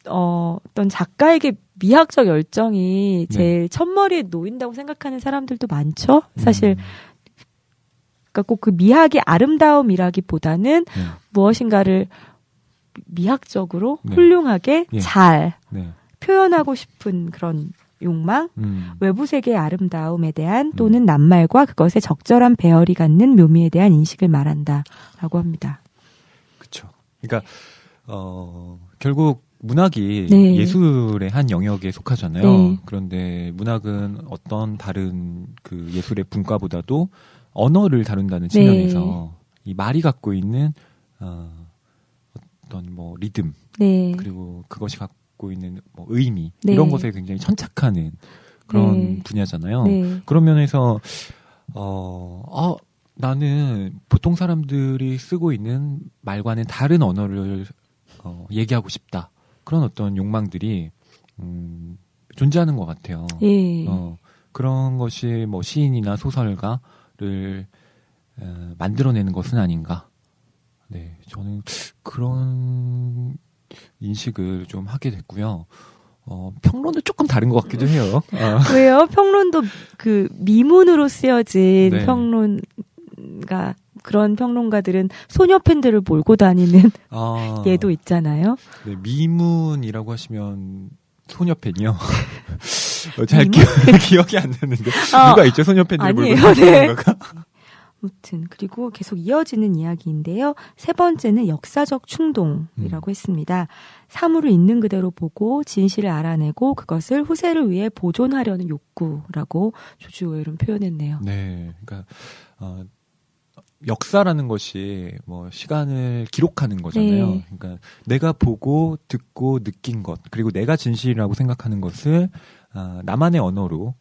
어떤 작가에게 미학적 열정이 제일 첫머리에 놓인다고 생각하는 사람들도 많죠. 사실 그러니까 꼭 그 미학의 아름다움이라기보다는 무엇인가를 미학적으로 훌륭하게 잘 표현하고 싶은 그런 욕망, 외부 세계의 아름다움에 대한 또는 낱말과 그것의 적절한 배열이 갖는 묘미에 대한 인식을 말한다라고 합니다. 그렇죠. 그러니까 결국 문학이 예술의 한 영역에 속하잖아요. 그런데 문학은 어떤 다른 그 예술의 분과보다도 언어를 다룬다는 측면에서 이 말이 갖고 있는 어떤 뭐 리듬 그리고 그것이 갖고 있는 뭐 의미 이런 것에 굉장히 천착하는 그런 분야잖아요. 그런 면에서 나는 보통 사람들이 쓰고 있는 말과는 다른 언어를 얘기하고 싶다. 그런 어떤 욕망들이 존재하는 것 같아요. 그런 것이 뭐 시인이나 소설가를 만들어내는 것은 아닌가. 네, 저는 그런 인식을 좀 하게 됐고요. 평론도 조금 다른 것 같기도 해요. 왜요? 평론도 그 미문으로 쓰여진 평론가 그런 평론가들은 소녀 팬들을 몰고 다니는 예도 있잖아요. 네, 미문이라고 하시면 소녀팬이요. 잘 기억이 안 나는데 누가 있죠? 소녀팬들이 아니에요. 몰고 네. 건가? 아무튼 그리고 계속 이어지는 이야기인데요. 세 번째는 역사적 충동이라고 했습니다. 사물을 있는 그대로 보고 진실을 알아내고 그것을 후세를 위해 보존하려는 욕구라고 조지 오웰은 표현했네요. 네, 그러니까 역사라는 것이 뭐 시간을 기록하는 거잖아요. 네. 그러니까 내가 보고 듣고 느낀 것 그리고 내가 진실이라고 생각하는 것을 나만의 언어로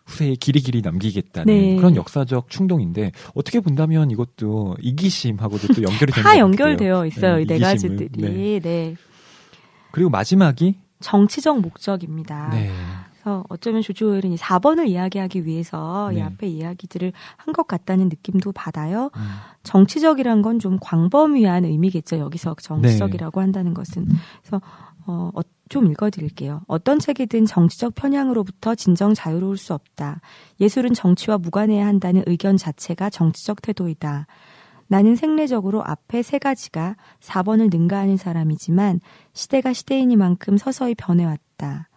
후세에 길이길이 남기겠다는 네. 그런 역사적 충동인데 어떻게 본다면 이것도 이기심하고도 또 연결이 되는 것 다 같아요. 연결되어 있어요. 이 네 이기심을. 가지들이. 네. 네. 그리고 마지막이 정치적 목적입니다. 네. 그래서 어쩌면 조지 오웰은 이 4번을 이야기하기 위해서 네. 이 앞에 이야기들을 한 것 같다는 느낌도 받아요. 정치적이란 건 좀 광범위한 의미겠죠. 여기서 정치적이라고 한다는 것은. 그래서 좀 읽어드릴게요. 어떤 책이든 정치적 편향으로부터 진정 자유로울 수 없다. 예술은 정치와 무관해야 한다는 의견 자체가 정치적 태도이다. 나는 생리적으로 앞에 세 가지가 4번을 능가하는 사람이지만 시대가 시대이니만큼 서서히 변해왔다.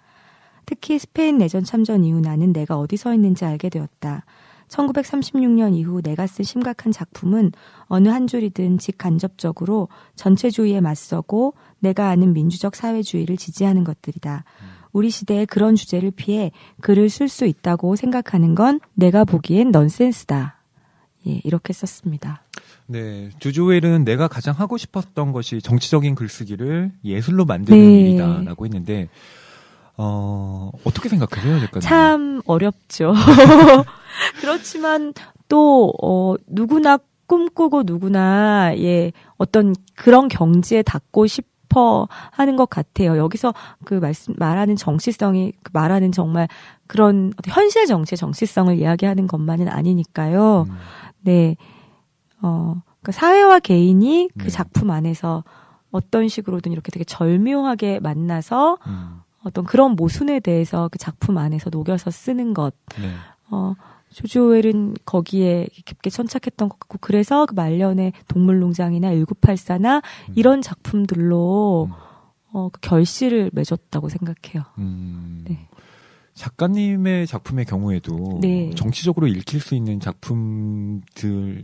특히 스페인 내전 참전 이후 나는 내가 어디 서 있는지 알게 되었다. 1936년 이후 내가 쓴 심각한 작품은 어느 한 줄이든 직간접적으로 전체주의에 맞서고 내가 아는 민주적 사회주의를 지지하는 것들이다. 우리 시대에 그런 주제를 피해 글을 쓸 수 있다고 생각하는 건 내가 보기엔 넌센스다. 예, 이렇게 썼습니다. 네, 조지 오웰은 내가 가장 하고 싶었던 것이 정치적인 글쓰기를 예술로 만드는 네. 일이다라고 했는데 어떻게 생각하세요, 작가님? 참 어렵죠. 그렇지만 또 누구나 꿈꾸고 누구나 어떤 그런 경지에 닿고 싶어 하는 것 같아요. 여기서 말하는 정치성이 말하는 정말 그런 현실 정치의 정치성을 이야기하는 것만은 아니니까요. 네, 그러니까 사회와 개인이 그 작품 안에서 어떤 식으로든 이렇게 되게 절묘하게 만나서 어떤 그런 모순에 대해서 그 작품 안에서 녹여서 쓰는 것. 네. 조지 오웰은 거기에 깊게 천착했던 것 같고, 그래서 그 말년에 동물농장이나 1984나 이런 작품들로 그 결실을 맺었다고 생각해요. 네. 작가님의 작품의 경우에도 네. 정치적으로 읽힐 수 있는 작품들이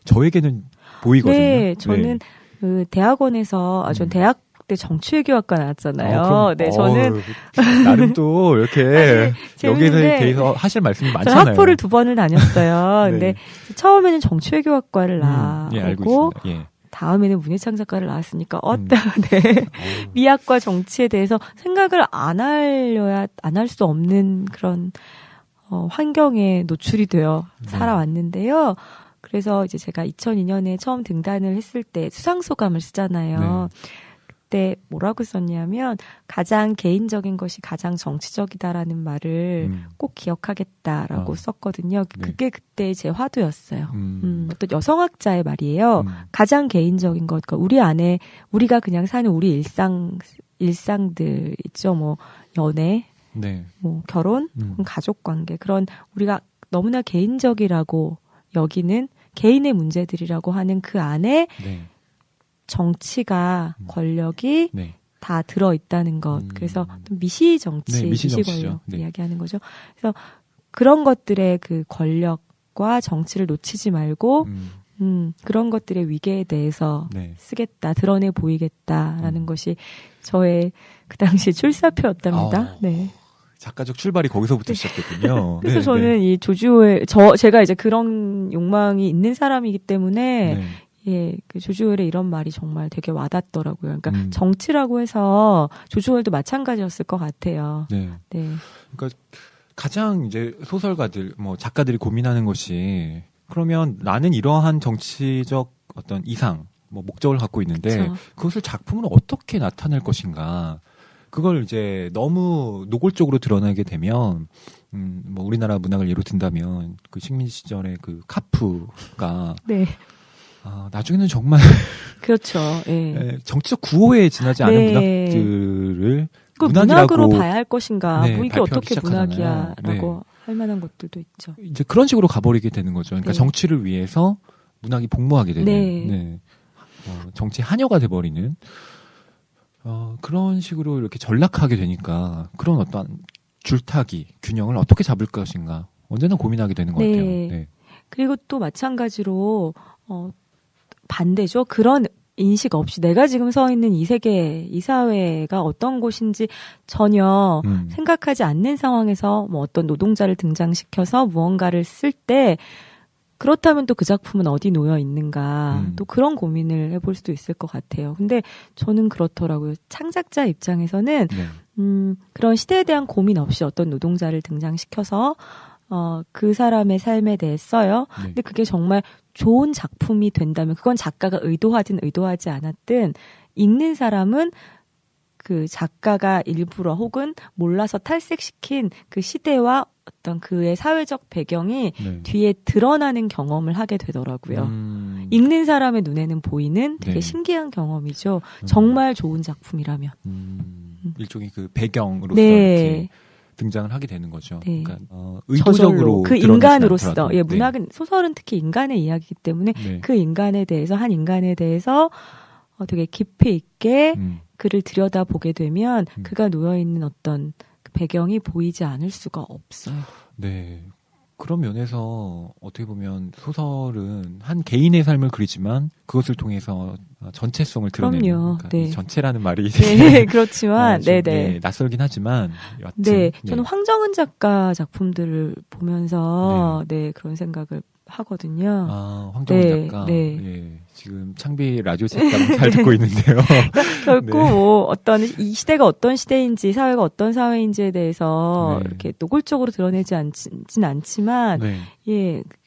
저에게는 보이거든요. 네, 저는 그 대학원에서 전 대학 때 정치외교학과 나왔잖아요. 네, 저는 나름 또 이렇게 여기에 대해서 하실 말씀이 많잖아요. 저는 학부를 2번을 다녔어요. 네. 근데 처음에는 정치외교학과를 예, 알고 나오고 있습니다. 예. 다음에는 문예창 작가를 나왔으니까 네. 미학과 정치에 대해서 생각을 안 할 수 없는 그런 환경에 노출이 되어 살아왔는데요. 그래서 이제 제가 2002년에 처음 등단을 했을 때 수상소감을 쓰잖아요. 네. 그때 뭐라고 썼냐면 가장 개인적인 것이 가장 정치적이다라는 말을 꼭 기억하겠다라고 썼거든요. 그게 그때 제 화두였어요. 어떤 여성학자의 말이에요. 가장 개인적인 것, 그러니까 우리 안에 우리가 그냥 사는 우리 일상들 있죠. 뭐 연애, 네. 뭐 결혼, 가족관계, 그런 우리가 너무나 개인적이라고 여기는 개인의 문제들이라고 하는 그 안에 네. 정치가 권력이 다 들어있다는 것. 그래서 미시 정치, 네, 미시 정치죠. 권력 이야기하는 거죠. 그래서 그런 것들의 그 권력과 정치를 놓치지 말고 그런 것들의 위계에 대해서 쓰겠다, 드러내 보이겠다라는 것이 저의 그 당시 출사표였답니다. 네. 작가적 출발이 거기서부터 시작됐군요. 그래서 저는 이 조지 오웰, 제가 이제 그런 욕망이 있는 사람이기 때문에 그 조지 오웰의 이런 말이 정말 되게 와닿더라고요. 그러니까 정치라고 해서 조지 오웰도 마찬가지였을 것 같아요. 네. 그러니까 가장 이제 소설가들, 뭐 작가들이 고민하는 것이 그러면 나는 이러한 정치적 어떤 이상, 뭐 목적을 갖고 있는데 그렇죠. 그것을 작품으로 어떻게 나타낼 것인가. 그걸 이제 너무 노골적으로 드러나게 되면, 뭐 우리나라 문학을 예로 든다면 그 식민 시절의 그 카프가 나중에는 정말 그렇죠. 정치적 구호에 지나지 않은 문학들을 문학으로 봐야 할 것인가? 뭐 이게 어떻게 시작하잖아요. 문학이야라고 할 만한 것들도 있죠. 이제 그런 식으로 가버리게 되는 거죠. 그러니까 정치를 위해서 문학이 복무하게 되는 정치 한여가 돼버리는. 그런 식으로 이렇게 전락하게 되니까 그런 어떤 줄타기, 균형을 어떻게 잡을 것인가 언제나 고민하게 되는 것 같아요. 네. 그리고 또 마찬가지로 반대죠. 그런 인식 없이 내가 지금 서 있는 이 세계, 이 사회가 어떤 곳인지 전혀 생각하지 않는 상황에서 뭐 어떤 노동자를 등장시켜서 무언가를 쓸 때 그렇다면 또 그 작품은 어디 놓여 있는가 또 그런 고민을 해볼 수도 있을 것 같아요. 근데 저는 그렇더라고요. 창작자 입장에서는 그런 시대에 대한 고민 없이 어떤 노동자를 등장시켜서 그 사람의 삶에 대해 써요. 근데 그게 정말 좋은 작품이 된다면 그건 작가가 의도하든 의도하지 않았든 읽는 사람은 그 작가가 일부러 혹은 몰라서 탈색시킨 그 시대와 어떤 그의 사회적 배경이 뒤에 드러나는 경험을 하게 되더라고요. 읽는 사람의 눈에는 보이는 되게 신기한 경험이죠. 정말 좋은 작품이라면. 일종의 그 배경으로서 이렇게 등장을 하게 되는 거죠. 그러니까 의도적으로 그 인간으로서 문학은 소설은 특히 인간의 이야기이기 때문에 그 인간에 대해서 한 인간에 대해서 되게 깊이 있게 그를 들여다보게 되면 그가 놓여 있는 어떤 배경이 보이지 않을 수가 없어요. 네. 그런 면에서 어떻게 보면 소설은 한 개인의 삶을 그리지만 그것을 통해서 전체성을 드러내는. 그러니까 이 전체라는 말이 그렇지만 낯설긴 하지만 여하튼, 저는 황정은 작가 작품들을 보면서 그런 생각을 하거든요. 황정은 작가. 지금 창비 라디오 책방 잘 듣고 있는데요. 결코 뭐 어떤 이 시대가 어떤 시대인지 사회가 어떤 사회인지에 대해서 이렇게 노골적으로 드러내지 않진 않지만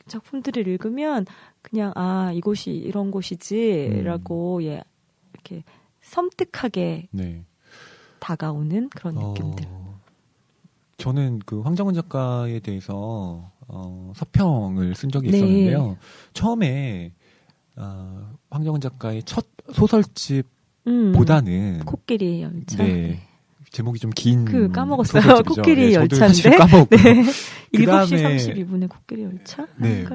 작품들을 읽으면 그냥 이곳이 이런 곳이지라고 이렇게 섬뜩하게 다가오는 그런 느낌들. 저는 그 황정은 작가에 대해서 서평을 쓴 적이 있었는데요. 처음에 황정은 작가의 첫 소설집보다는 코끼리 열차. 제목이 좀 긴 까먹었어요. 소설집이죠. 코끼리 열차인데. 사실 까먹었고요. 7시 32분에 코끼리 열차?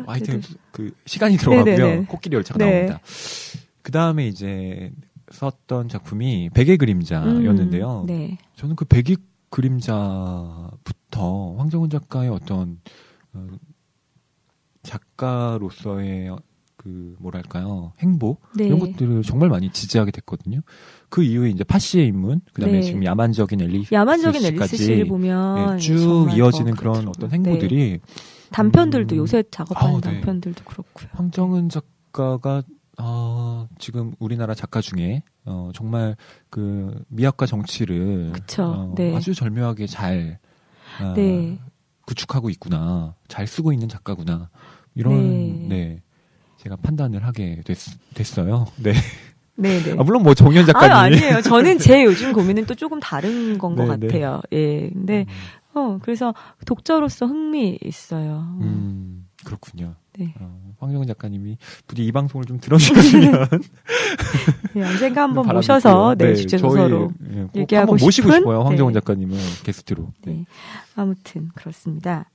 하여튼 그 시간이 들어가고요. 코끼리 열차가 나옵니다. 그 다음에 이제 썼던 작품이 백의 그림자였는데요. 저는 그 백의 그림자부터 황정은 작가의 어떤 작가로서의 그 뭐랄까요 행보 이런 것들을 정말 많이 지지하게 됐거든요. 그 이후에 이제 파시의 인문, 그다음에 지금 야만적인 앨리스 씨를 보면 쭉 이어지는 그런 어떤 행보들이 단편들도 요새 작업하는 단편들도 그렇고요. 황정은 작가가 지금 우리나라 작가 중에 정말 그 미학과 정치를 아주 절묘하게 잘 구축하고 있구나, 잘 쓰고 있는 작가구나 이런 제가 판단을 하게 됐어요. 물론 뭐 정현 작가님 아니에요. 저는 제 요즘 고민은 또 조금 다른 건 것 같아요. 근데 그래서 독자로서 흥미 있어요. 그렇군요. 황정은 작가님이 부디 이 방송을 좀 들어주시면 언젠가 한번 모셔서 주제 소설로 얘기하고 한번 모시고 싶어요. 황정은 작가님을 게스트로. 아무튼 그렇습니다.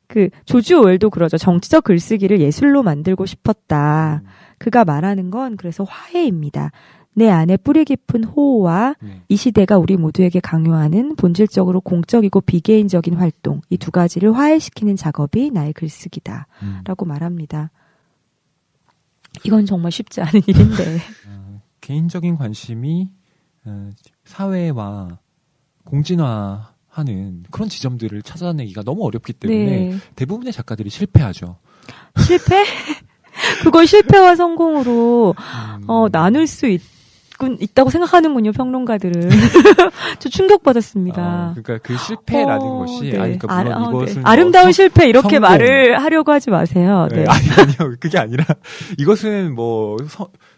그 조지 오웰도 그러죠. 정치적 글쓰기를 예술로 만들고 싶었다. 그가 말하는 건 그래서 화해입니다. 내 안에 뿌리 깊은 호호와 이 시대가 우리 모두에게 강요하는 본질적으로 공적이고 비개인적인 활동, 이 두 가지를 화해시키는 작업이 나의 글쓰기다 라고 말합니다. 이건 정말 쉽지 않은 일인데 개인적인 관심이 사회와 공진화하는 그런 지점들을 찾아내기가 너무 어렵기 때문에 대부분의 작가들이 실패하죠. 실패? 그걸 실패와 성공으로 나눌 수 있다고 생각하는군요, 평론가들은. 저 충격받았습니다. 그러니까 그 실패라는 것이 그러니까 물론 이것은 아름다운 실패 이렇게 성공. 말을 하려고 하지 마세요. 아니요. 그게 아니라 이것은 뭐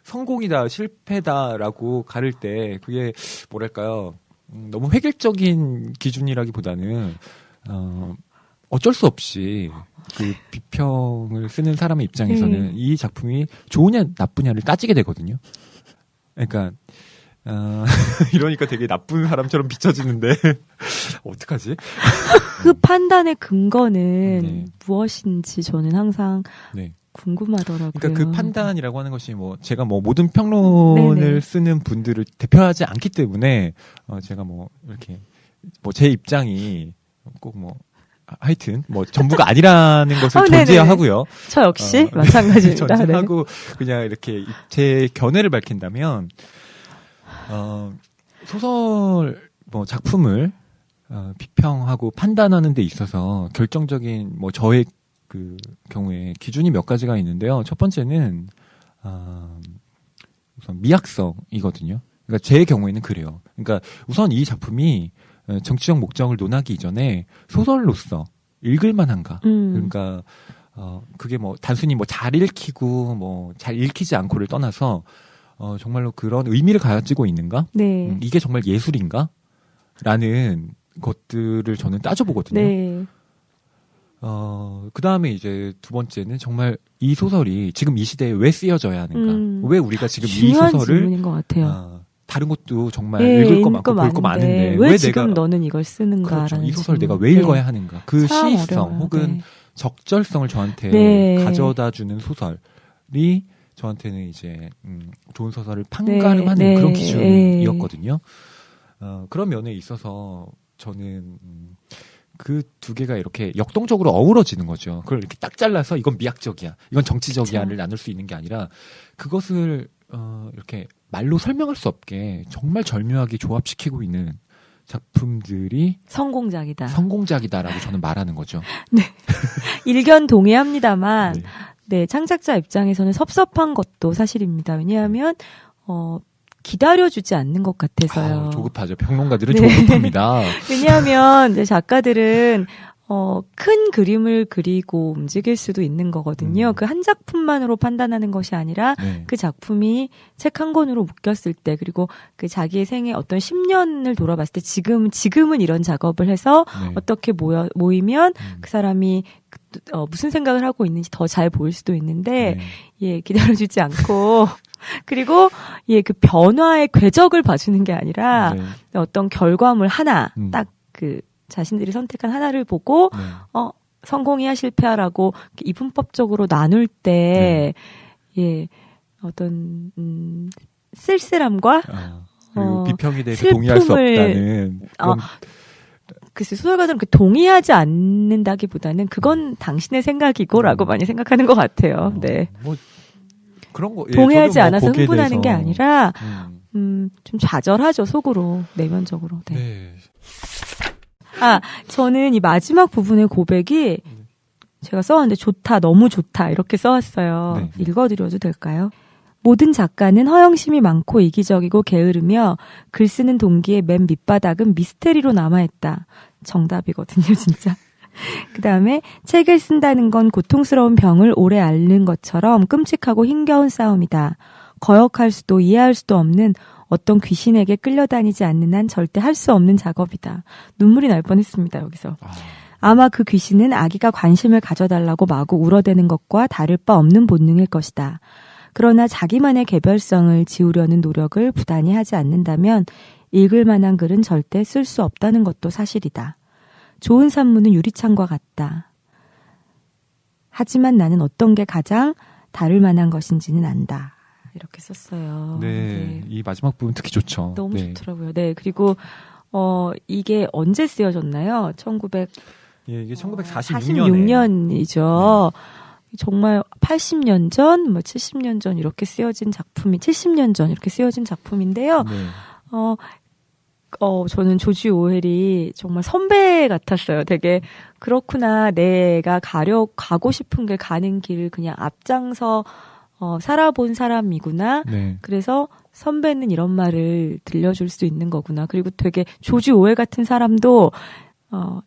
성공이다, 실패다라고 가를 때 그게 뭐랄까요? 너무 획일적인 기준이라기보다는 어쩔 수 없이 그 비평을 쓰는 사람의 입장에서는 이 작품이 좋으냐 나쁘냐를 따지게 되거든요. 그러니까 이러니까 되게 나쁜 사람처럼 비춰지는데 어떡하지? 그 판단의 근거는 무엇인지 저는 항상 궁금하더라고요. 그러니까 그 판단이라고 하는 것이 뭐 제가 뭐 모든 평론을 네네. 쓰는 분들을 대표하지 않기 때문에 제가 뭐 이렇게 뭐 제 입장이 꼭 뭐 하여튼 뭐 전부가 아니라는 것을 존재하고요. 저 역시 마찬가지입니다. 존재하고 그냥 이렇게 제 견해를 밝힌다면 소설 뭐 작품을 비평하고 판단하는 데 있어서 결정적인 뭐 저의 그 경우에 기준이 몇 가지가 있는데요. 첫 번째는 우선 미학성이거든요. 그러니까 제 경우에는 그래요. 그러니까 우선 이 작품이 정치적 목적을 논하기 이전에 소설로서 읽을 만한가. 그러니까 그게 뭐 단순히 뭐 잘 읽히고 뭐 잘 읽히지 않고를 떠나서 정말로 그런 의미를 가지고 있는가? 네. 이게 정말 예술인가? 라는 것들을 저는 따져보거든요. 네. 그 다음에 이제 두 번째는 정말 이 소설이 지금 이 시대에 왜 쓰여져야 하는가? 왜 우리가 지금 이 소설을 질문인 것 같아요. 다른 것도 정말 읽을 거 많고 볼 거 많은데 왜 지금 내가 너는 이걸 쓰는가라는 그렇죠. 이 소설 내가 왜 읽어야 하는가? 그 시의성 어려워요. 혹은 적절성을 저한테 가져다 주는 소설이 저한테는 이제 좋은 소설을 판가름하는 그런 기준이었거든요. 그런 면에 있어서 저는 그 두 개가 이렇게 역동적으로 어우러지는 거죠. 그걸 이렇게 딱 잘라서 이건 미학적이야, 이건 정치적이야를 나눌 수 있는 게 아니라 그것을 이렇게 말로 설명할 수 없게 정말 절묘하게 조합시키고 있는 작품들이 성공작이다라고 저는 말하는 거죠. 네, 일견 동의합니다만 네, 창작자 입장에서는 섭섭한 것도 사실입니다. 왜냐하면 기다려주지 않는 것 같아서요. 조급하죠. 평론가들은 조급합니다. 왜냐하면 이제 작가들은 큰 그림을 그리고 움직일 수도 있는 거거든요. 그 한 작품만으로 판단하는 것이 아니라 그 작품이 책 한 권으로 묶였을 때, 그리고 그 자기의 생애 어떤 10년을 돌아봤을 때 지금은 이런 작업을 해서 어떻게 모이면 그 사람이 무슨 생각을 하고 있는지 더 잘 보일 수도 있는데 기다려주지 않고 그리고 그 변화의 궤적을 봐주는 게 아니라 어떤 결과물 하나 딱 그 자신들이 선택한 하나를 보고 성공이야 실패야라고 이분법적으로 나눌 때 어떤 쓸쓸함과 그리고 비평에 대해서 동의할 수 없다는 글쎄 소설가들은 동의하지 않는다기보다는 그건 당신의 생각이고라고 많이 생각하는 것 같아요. 네. 뭐 그런 거 동의하지 않아서 흥분하는 게 아니라 좀 좌절하죠, 속으로, 내면적으로. 네. 저는 이 마지막 부분의 고백이 제가 써왔는데 좋다, 너무 좋다 이렇게 써왔어요. 읽어드려도 될까요? 모든 작가는 허영심이 많고 이기적이고 게으르며 글 쓰는 동기의 맨 밑바닥은 미스테리로 남아있다. 정답이거든요, 진짜. 그 다음에 책을 쓴다는 건 고통스러운 병을 오래 앓는 것처럼 끔찍하고 힘겨운 싸움이다. 거역할 수도 이해할 수도 없는 어떤 귀신에게 끌려다니지 않는 한 절대 할 수 없는 작업이다. 눈물이 날 뻔했습니다, 여기서. 아마 그 귀신은 아기가 관심을 가져달라고 마구 울어대는 것과 다를 바 없는 본능일 것이다. 그러나 자기만의 개별성을 지우려는 노력을 부단히 하지 않는다면 읽을 만한 글은 절대 쓸 수 없다는 것도 사실이다. 좋은 산문은 유리창과 같다. 하지만 나는 어떤 게 가장 다를 만한 것인지는 안다. 이렇게 썼어요. 네. 이 마지막 부분 특히 좋죠. 너무 좋더라고요. 네. 그리고 이게 언제 쓰여졌나요? 이게 1946년이죠. 정말 80년 전, 70년 전 이렇게 쓰여진 작품이 70년 전 이렇게 쓰여진 작품인데요. 저는 조지 오웰이 정말 선배 같았어요. 되게 그렇구나. 내가 가고 싶은 길 가는 길을 그냥 앞장서 살아본 사람이구나. 그래서 선배는 이런 말을 들려줄 수 있는 거구나. 그리고 되게 조지 오웰 같은 사람도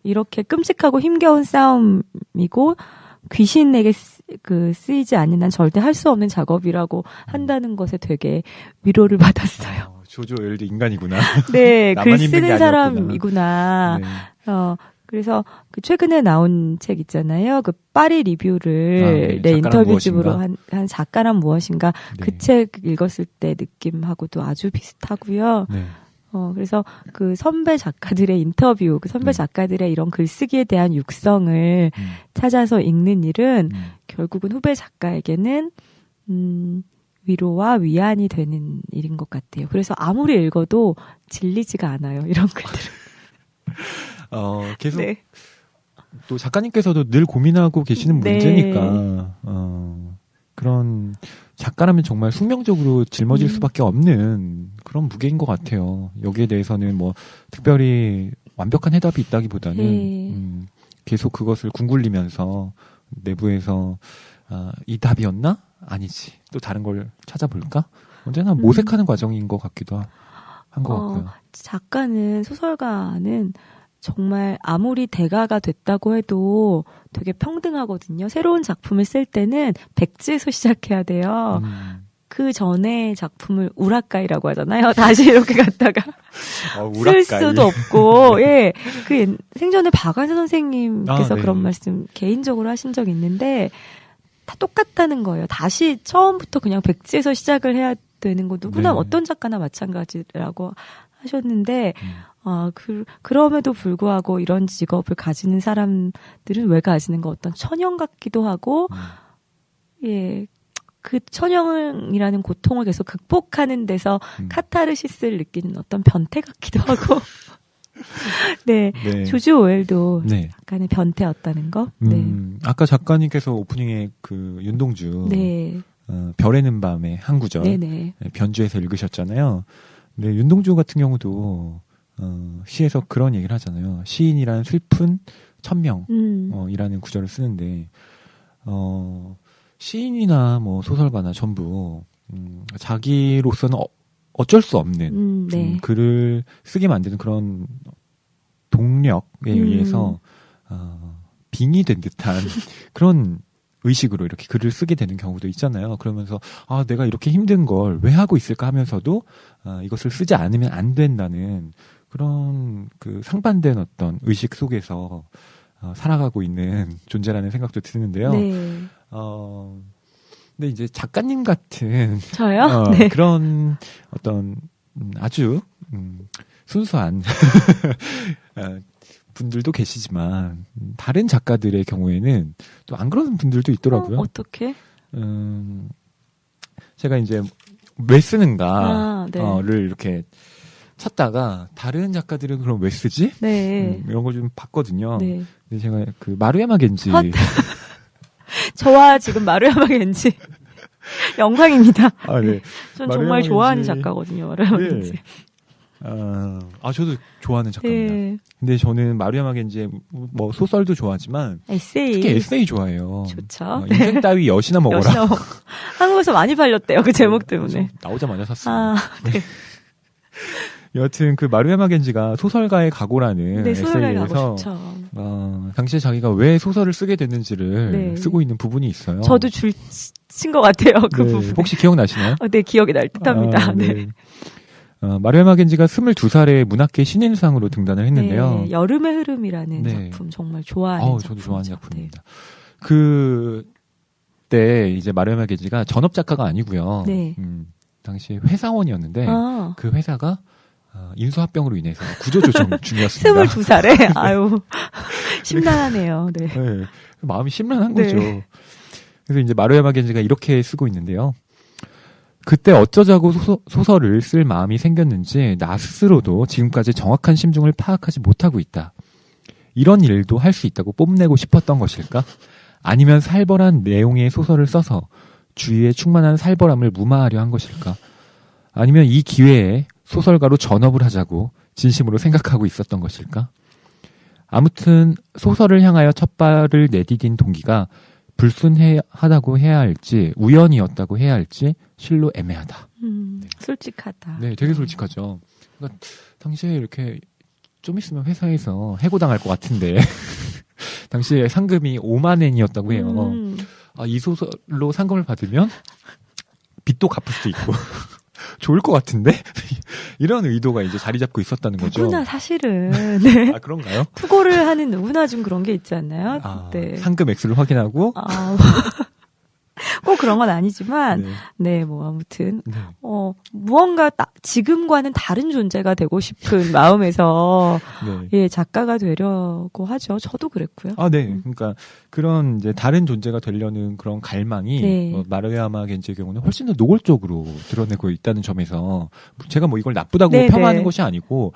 이렇게 끔찍하고 힘겨운 싸움이고 귀신에게 쓰이지 않는 한 절대 할 수 없는 작업이라고 한다는 것에 되게 위로를 받았어요. 조지 오웰도 인간이구나. 네, 글 쓰는 사람이구나. 그래서 그 최근에 나온 책 있잖아요. 그 파리 리뷰를 인터뷰집으로 한 작가란 무엇인가. 그 책 읽었을 때 느낌하고도 아주 비슷하고요. 그래서 그 선배 작가들의 인터뷰, 그 선배 작가들의 이런 글쓰기에 대한 육성을 찾아서 읽는 일은 결국은 후배 작가에게는 위로와 위안이 되는 일인 것 같아요. 그래서 아무리 읽어도 질리지가 않아요. 이런 글들은. 계속 네. 또 작가님께서도 늘 고민하고 계시는 네. 문제니까 그런 작가라면 정말 숙명적으로 짊어질 수밖에 없는 그런 무게인 것 같아요. 여기에 대해서는 뭐 특별히 완벽한 해답이 있다기보다는 네. 계속 그것을 궁굴리면서 내부에서 이 답이었나? 아니지. 또 다른 걸 찾아볼까? 언제나 모색하는 과정인 것 같기도 한 것 같고요. 작가는, 소설가는 정말 아무리 대가가 됐다고 해도 되게 평등하거든요. 새로운 작품을 쓸 때는 백지에서 시작해야 돼요. 그 전에 작품을 우라카이라고 하잖아요. 다시 이렇게 갖다가 쓸 수도 없고, 예. 그 생전에 박완서 선생님께서 네. 그런 말씀 개인적으로 하신 적이 있는데, 다 똑같다는 거예요. 다시 처음부터 그냥 백지에서 시작을 해야 되는 거 누구나 네. 어떤 작가나 마찬가지라고 하셨는데, 그럼에도 불구하고 이런 직업을 가지는 사람들은 왜 가지는 거 어떤 천형 같기도 하고, 예. 그 천형이라는 고통을 계속 극복하는 데서 카타르시스를 느끼는 어떤 변태 같기도 하고. 네. 네. 조지 오웰도 네. 약간의 변태였다는 거. 네. 아까 작가님께서 오프닝에 그 윤동주 네. 별에는 밤의 한 구절 네네. 변주해서 읽으셨잖아요. 근데 윤동주 같은 경우도 시에서 그런 얘기를 하잖아요. 시인이란 슬픈 천명 이라는 구절을 쓰는데 시인이나 뭐 소설가나 전부 자기로서는 어쩔 수 없는 네. 글을 쓰게 만드는 그런 동력에 의해서 빙의된 듯한 그런 의식으로 이렇게 글을 쓰게 되는 경우도 있잖아요. 그러면서 내가 이렇게 힘든 걸 왜 하고 있을까 하면서도 이것을 쓰지 않으면 안 된다는 그런 그 상반된 어떤 의식 속에서 살아가고 있는 존재라는 생각도 드는데요. 네. 근데 이제 작가님 같은 저요? 네. 그런 어떤 아주 순수한 분들도 계시지만 다른 작가들의 경우에는 또 안 그런 분들도 있더라고요. 어떻게? 제가 이제 왜 쓰는가를 네. 이렇게 찾다가 다른 작가들은 그럼 왜 쓰지? 네. 이런 걸 좀 봤거든요. 네. 근데 제가 그 마루야마 겐지 저와 지금 마루야마 겐지 영광입니다. 네. 전 정말 좋아하는 작가거든요. 마루야마 겐지. 저도 좋아하는 작가입니다. 네. 근데 저는 마루야마 겐지의 뭐 소설도 좋아하지만 특히 에세이 좋아해요. 좋죠. 인생 따위 여시나 먹어라. 한국에서 많이 팔렸대요. 그 제목 때문에. 나오자마자 샀어요. 네. 여하튼 그 마루야마 겐지가 소설가의 각오라는 에세이에서 당시에 자기가 왜 소설을 쓰게 됐는지를 쓰고 있는 부분이 있어요. 저도 친 것 같아요. 그 부분. 혹시 기억나시나요? 네, 기억이 날 듯합니다. 네. 마루야마 겐지가 22살에 문학계 신인상으로 등단을 했는데요. 네, 여름의 흐름이라는 작품 정말 좋아하는 작품. 저도 좋아하는 작품입니다. 그때 이제 마루야마 겐지가 전업 작가가 아니고요. 네. 당시 회사원이었는데 그 회사가 인수합병으로 인해서 구조조정 중이었습니다. 22살에? 아유, 심란하네요. 네. 네. 마음이 심란한 거죠. 그래서 이제 마루야마 겐지가 이렇게 쓰고 있는데요. 그때 어쩌자고 소설을 쓸 마음이 생겼는지 나 스스로도 지금까지 정확한 심중을 파악하지 못하고 있다. 이런 일도 할 수 있다고 뽐내고 싶었던 것일까? 아니면 살벌한 내용의 소설을 써서 주위에 충만한 살벌함을 무마하려 한 것일까? 아니면 이 기회에 소설가로 전업을 하자고 진심으로 생각하고 있었던 것일까? 아무튼 소설을 향하여 첫 발을 내디딘 동기가 불순하다고 해야 할지 우연이었다고 해야 할지 실로 애매하다. 솔직하다. 네, 되게 솔직하죠. 그러니까 당시에 이렇게 좀 있으면 회사에서 해고당할 것 같은데 당시에 상금이 5만 엔이었다고 해요. 이 소설로 상금을 받으면 빚도 갚을 수 있고 좋을 것 같은데 이런 의도가 이제 자리 잡고 있었다는 거죠. 누구나 사실은 네. 그런가요? 투고를 하는 누구나 좀 그런 게 있지 않나요? 네. 상금 액수를 확인하고 꼭 그런 건 아니지만, 네. 네, 뭐, 아무튼, 네. 무언가 지금과는 다른 존재가 되고 싶은 마음에서, 네. 예, 작가가 되려고 하죠. 저도 그랬고요. 아, 네. 그러니까 그런 이제 다른 존재가 되려는 그런 갈망이 네. 마르야마 겐지의 경우는 훨씬 더 노골적으로 드러내고 있다는 점에서 제가 뭐 이걸 나쁘다고 네, 폄하하는 네. 것이 아니고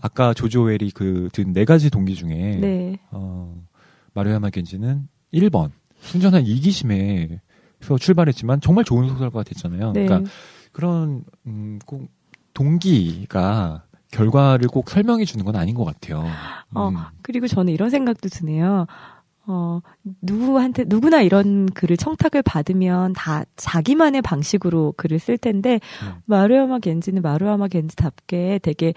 아까 조지 오웰이 든 네 가지 동기 중에 네. 마르야마 겐지는 1번 순전한 이기심에서 출발했지만 정말 좋은 소설가가 됐잖아요. 네. 그러니까 그런 꼭 동기가 결과를 꼭 설명해 주는 건 아닌 것 같아요. 그리고 저는 이런 생각도 드네요. 누구나 이런 글을 청탁을 받으면 다 자기만의 방식으로 글을 쓸 텐데, 마루야마 겐지는 마루야마 겐지답게 되게,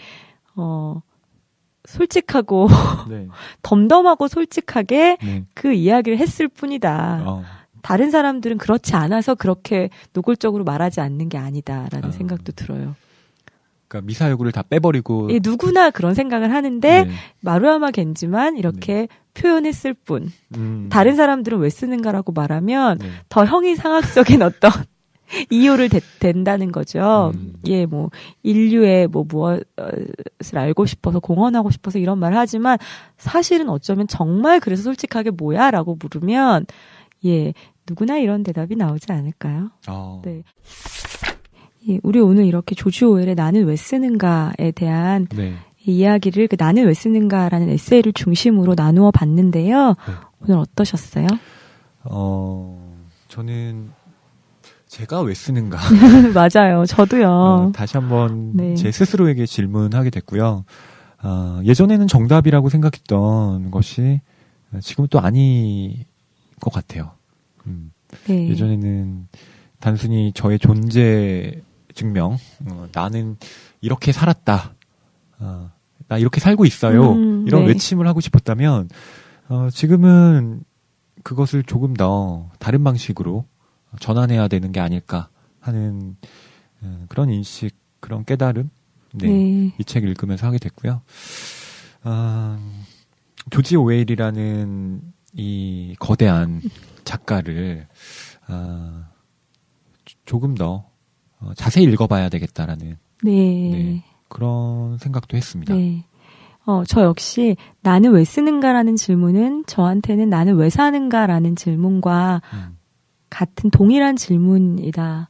솔직하고, 네. 덤덤하고 솔직하게 네. 그 이야기를 했을 뿐이다. 다른 사람들은 그렇지 않아서 그렇게 노골적으로 말하지 않는 게 아니다라는 생각도 들어요. 그러니까 미사여구를 다 빼버리고. 예, 누구나 그런 생각을 하는데 네. 마루야마 겐지만 이렇게 네. 표현했을 뿐. 다른 사람들은 왜 쓰는가라고 말하면 더 형이상학적인 어떤 이유를 댄다는 거죠. 예, 뭐 인류의 뭐 무엇을 알고 싶어서 공헌하고 싶어서 이런 말을 하지만 사실은 어쩌면 정말 그래서 솔직하게 뭐야라고 물으면 예, 누구나 이런 대답이 나오지 않을까요? 네. 예, 우리 오늘 이렇게 조지 오웰의 나는 왜 쓰는가에 대한 네. 이야기를 나는 왜 쓰는가라는 에세이를 중심으로 나누어 봤는데요. 네. 오늘 어떠셨어요? 저는 제가 왜 쓰는가. 맞아요. 저도요. 다시 한번 네. 제 스스로에게 질문하게 됐고요. 예전에는 정답이라고 생각했던 것이 지금은 또 아닌 것 같아요. 네. 예전에는 단순히 저의 존재 증명, 나는 이렇게 살았다, 나 이렇게 살고 있어요, 이런 네. 외침을 하고 싶었다면, 지금은 그것을 조금 더 다른 방식으로 전환해야 되는 게 아닐까 하는 그런 인식, 그런 깨달음, 네. 이 책 읽으면서 하게 됐고요. 조지 오웰이라는 이 거대한 작가를 조금 더 자세히 읽어봐야 되겠다라는 네, 그런 생각도 했습니다. 네. 저 역시 나는 왜 쓰는가라는 질문은 저한테는 나는 왜 사는가라는 질문과 같은 동일한 질문이다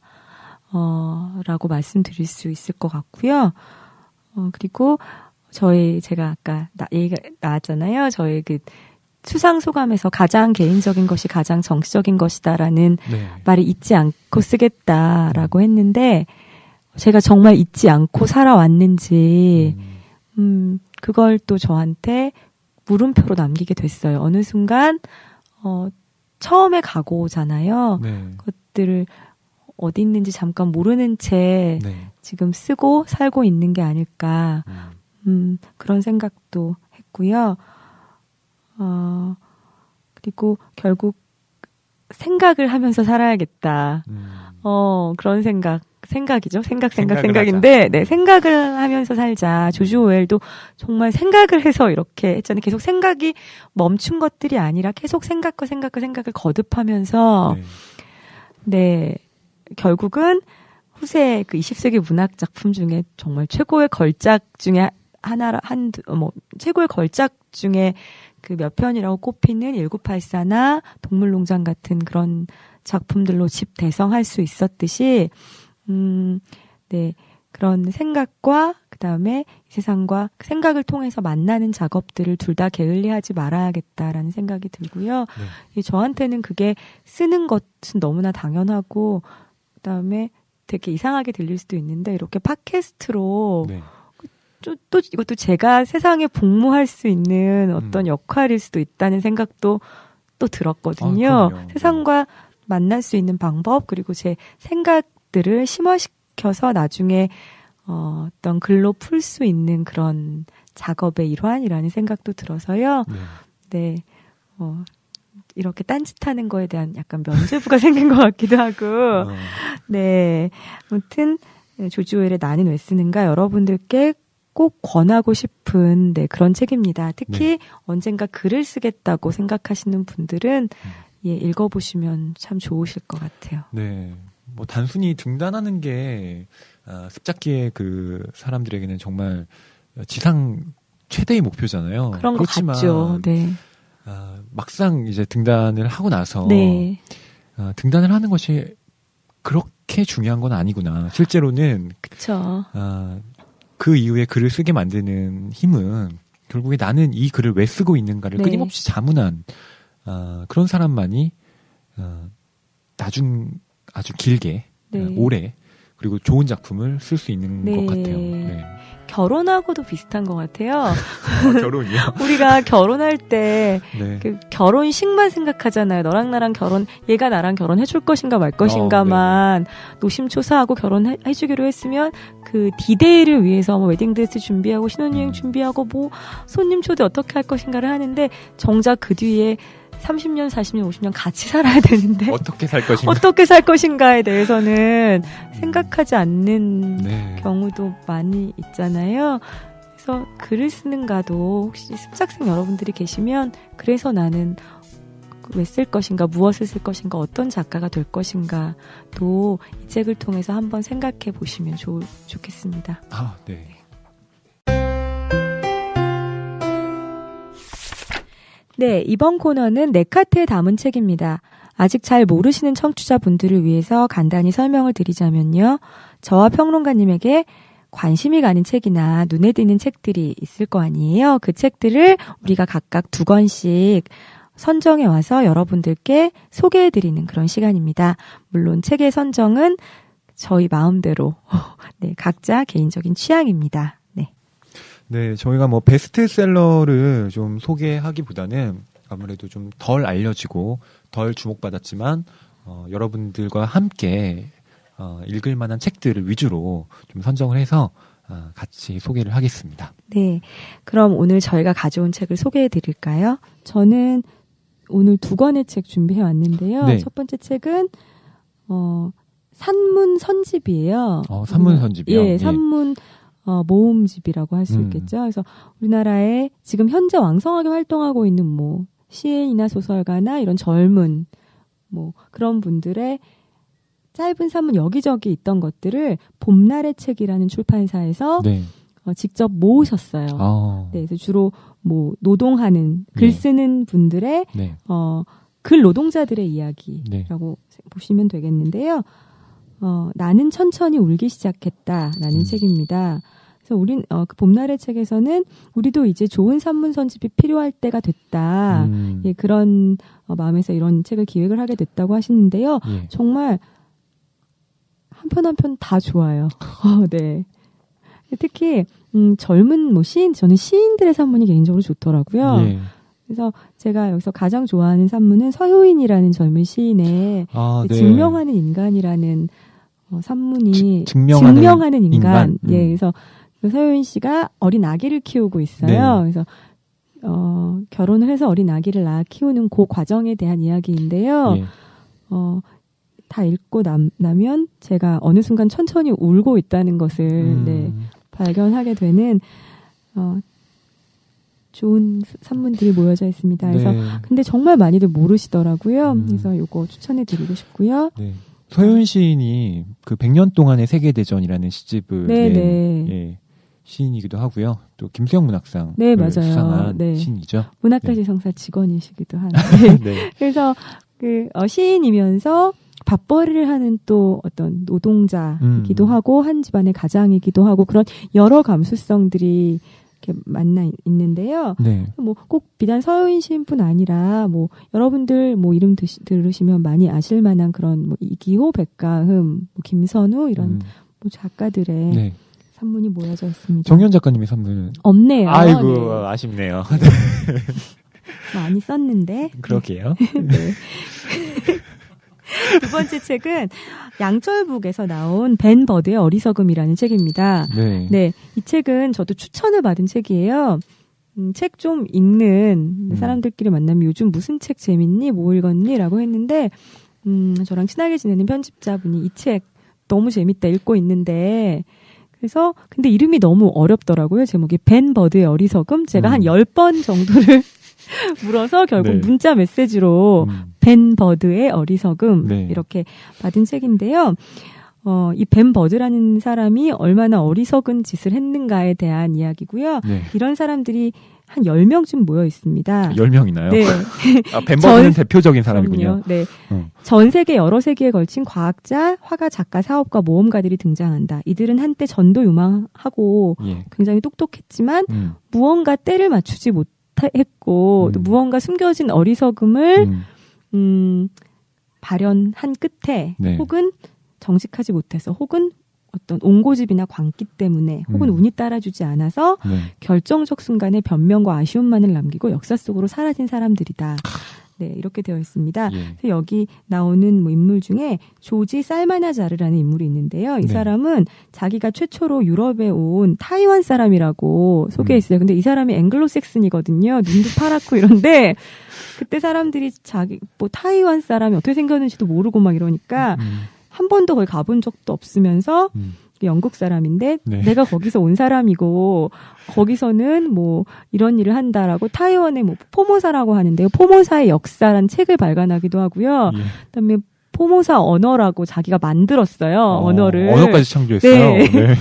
라고 말씀드릴 수 있을 것 같고요. 그리고 제가 아까 얘기가 나왔잖아요. 저의 그 수상소감에서 가장 개인적인 것이 가장 정치적인 것이다라는 말을 잊지 않고 쓰겠다라고 했는데 제가 정말 잊지 않고 살아왔는지 그걸 또 저한테 물음표로 남기게 됐어요. 어느 순간 처음에 각오잖아요. 그것들을 어디 있는지 잠깐 모르는 채 지금 쓰고 살고 있는 게 아닐까 그런 생각도 했고요. 그리고 결국 생각을 하면서 살아야겠다. 그런 생각이죠. 생각인데, 네, 생각을 하면서 살자. 조지 오웰도 정말 생각을 해서 이렇게 했잖아요. 계속 생각이 멈춘 것들이 아니라 계속 생각을 거듭하면서, 네, 결국은 후세 그 20세기 문학 작품 중에 정말 최고의 걸작 중에 최고의 걸작 중에 그 몇 편이라고 꼽히는 1984나 동물농장 같은 그런 작품들로 집대성할 수 있었듯이, 네, 그런 생각과 그 다음에 이 세상과 생각을 통해서 만나는 작업들을 둘 다 게을리하지 말아야겠다라는 생각이 들고요. 저한테는 그게 쓰는 것은 너무나 당연하고, 그 다음에 되게 이상하게 들릴 수도 있는데 이렇게 팟캐스트로 또 이것도 제가 세상에 복무할 수 있는 어떤 역할일 수도 있다는 생각도 또 들었거든요. 세상과 만날 수 있는 방법, 그리고 제 생각들을 심화시켜서 나중에 어떤 글로 풀 수 있는 그런 작업의 일환이라는 생각도 들어서요. 네, 이렇게 딴짓하는 거에 대한 약간 면죄부가 생긴 것 같기도 하고, 네, 아무튼 조지 오웰의 나는 왜 쓰는가 여러분들께 꼭 권하고 싶은 그런 책입니다. 특히 언젠가 글을 쓰겠다고 생각하시는 분들은 예, 읽어보시면 참 좋으실 것 같아요. 네. 뭐 단순히 등단하는 게 습작기의 그 사람들에게는 정말 지상 최대의 목표잖아요. 그런 것 그렇지만 같죠. 네. 막상 이제 등단을 하고 나서 네. 등단을 하는 것이 그렇게 중요한 건 아니구나. 실제로는 그쵸. 그 이후에 글을 쓰게 만드는 힘은 결국에 나는 이 글을 왜 쓰고 있는가를 네. 끊임없이 자문한 그런 사람만이 아주 길게 네. 오래 그리고 좋은 작품을 쓸 수 있는 네. 것 같아요. 네. 결혼하고도 비슷한 것 같아요. 결혼이요? 우리가 결혼할 때 네. 그 결혼식만 생각하잖아요. 너랑 나랑 얘가 나랑 결혼해 줄 것인가 말 것인가만 노심초사하고 결혼해주기로 했으면 그 디데이를 위해서 뭐 웨딩드레스 준비하고 신혼여행 준비하고 뭐 손님 초대 어떻게 할 것인가를 하는데 정작 그 뒤에 30년, 40년, 50년 같이 살아야 되는데 어떻게 살 것인가? 어떻게 살 것인가에 대해서는 생각하지 않는 네. 경우도 많이 있잖아요. 그래서 글을 쓰는가도 혹시 습작생 여러분들이 계시면 그래서 나는 왜 쓸 것인가, 무엇을 쓸 것인가, 어떤 작가가 될 것인가 또 이 책을 통해서 한번 생각해 보시면 좋겠습니다. 네. 네, 이번 코너는 네카트에 담은 책입니다. 아직 잘 모르시는 청취자분들을 위해서 간단히 설명을 드리자면요. 저와 평론가님에게 관심이 가는 책이나 눈에 띄는 책들이 있을 거 아니에요. 그 책들을 우리가 각각 2권씩 선정해 와서 여러분들께 소개해드리는 그런 시간입니다. 물론 책의 선정은 저희 마음대로 네, 각자 개인적인 취향입니다. 네, 저희가 뭐 베스트셀러를 좀 소개하기보다는 아무래도 좀 덜 알려지고 덜 주목받았지만 여러분들과 함께 읽을 만한 책들을 위주로 좀 선정을 해서 같이 소개를 하겠습니다. 네, 그럼 오늘 저희가 가져온 책을 소개해 드릴까요? 저는 오늘 2권의 책 준비해 왔는데요. 네. 첫 번째 책은 산문 선집이에요. 산문 선집이요? 예, 산문 모음집이라고 할 수 있겠죠. 그래서 우리나라에 지금 현재 왕성하게 활동하고 있는 뭐 시인이나 소설가나 이런 젊은 뭐 그런 분들의 짧은 산문 여기저기 있던 것들을 봄날의 책이라는 출판사에서 네. 직접 모으셨어요. 네, 그래서 주로 뭐 노동하는 글 쓰는 분들의 네. 글 노동자들의 이야기라고 네. 보시면 되겠는데요. 나는 천천히 울기 시작했다라는 책입니다. 그래서 우린 그 봄날의 책에서는 우리도 이제 좋은 산문 선집이 필요할 때가 됐다. 예, 그런 마음에서 이런 책을 기획을 하게 됐다고 하시는데요. 예. 정말 한 편 한 편 다 좋아요. 네. 특히 젊은 뭐 저는 시인들의 산문이 개인적으로 좋더라고요. 예. 그래서 제가 여기서 가장 좋아하는 산문은 서효인이라는 젊은 시인의 네. 증명하는 인간이라는 산문이 증명하는 인간. 예, 그래서 서효인 씨가 어린 아기를 키우고 있어요. 네. 그래서 결혼을 해서 어린 아기를 낳아 키우는 그 과정에 대한 이야기인데요. 예. 다 읽고 나면 제가 어느 순간 천천히 울고 있다는 것을 네, 발견하게 되는 좋은 산문들이 모여져 있습니다. 그래서 근데 정말 많이들 모르시더라고요. 그래서 요거 추천해드리고 싶고요. 네. 서효인 시인이 그 100년 동안의 세계대전이라는 시집을 낸 시인이기도 하고요. 또 김수영 문학상 수상한 시인이죠. 문학가지성사 직원이시기도 한데 네. 그래서 그 시인이면서 밥벌이를 하는 또 어떤 노동자이기도 하고 한 집안의 가장이기도 하고 그런 여러 감수성들이 이렇게 만나 있는데요. 네. 뭐 꼭 비단 서효인 시인뿐 아니라 뭐 여러분들 뭐 이름 들으시면 많이 아실 만한 그런 뭐 이기호, 백가흠, 뭐 김선우 이런 뭐 작가들의 산문이 모여져 있습니다. 정연 작가님의 산문은 없네요. 아이고 네. 아쉽네요. 많이 썼는데. 그러게요. 네. 두 번째 책은 양철북에서 나온 벤 버드의 어리석음이라는 책입니다. 네. 이 책은 저도 추천을 받은 책이에요. 책 좀 읽는 사람들끼리 만나면 요즘 무슨 책 재밌니? 뭐 읽었니? 라고 했는데 저랑 친하게 지내는 편집자분이 이 책 너무 재밌다 읽고 있는데 그래서 근데 이름이 너무 어렵더라고요. 제목이 벤 버드의 어리석음. 제가 한 10번 정도를 물어서 결국 네. 문자 메시지로 벤 버드의 어리석음 네. 이렇게 받은 책인데요. 이 벤 버드라는 사람이 얼마나 어리석은 짓을 했는가에 대한 이야기고요. 네. 이런 사람들이 한 10명쯤 모여 있습니다. 10명이나요? 네. 벤버드는 대표적인 사람이군요. 그럼요. 네. 전 세계 여러 세기에 걸친 과학자, 화가, 작가, 사업가, 모험가들이 등장한다. 이들은 한때 전도 유망하고 예. 굉장히 똑똑했지만 무언가 때를 맞추지 못했고 또 무언가 숨겨진 어리석음을 발현한 끝에 네. 혹은 정직하지 못해서 혹은 어떤 옹고집이나 광기 때문에 혹은 운이 따라주지 않아서 네. 결정적 순간에 변명과 아쉬움만을 남기고 역사 속으로 사라진 사람들이다. 네, 이렇게 되어 있습니다. 예. 그래서 여기 나오는 뭐 인물 중에 조지 살마나자르라는 인물이 있는데요. 이 네. 사람은 자기가 최초로 유럽에 온 타이완 사람이라고 소개했어요. 근데 이 사람이 앵글로색슨이거든요. 눈도 파랗고 이런데 그때 사람들이 자기 뭐 타이완 사람이 어떻게 생겼는지도 모르고 막 이러니까 한 번도 거기 가본 적도 없으면서 영국 사람인데 네. 내가 거기서 온 사람이고 거기서는 뭐 이런 일을 한다라고 타이완의 뭐 포모사라고 하는데요. 포모사의 역사란 책을 발간하기도 하고요. 예. 그다음에 포모사 언어라고 자기가 만들었어요. 언어를. 언어까지 창조했어요. 네. 네.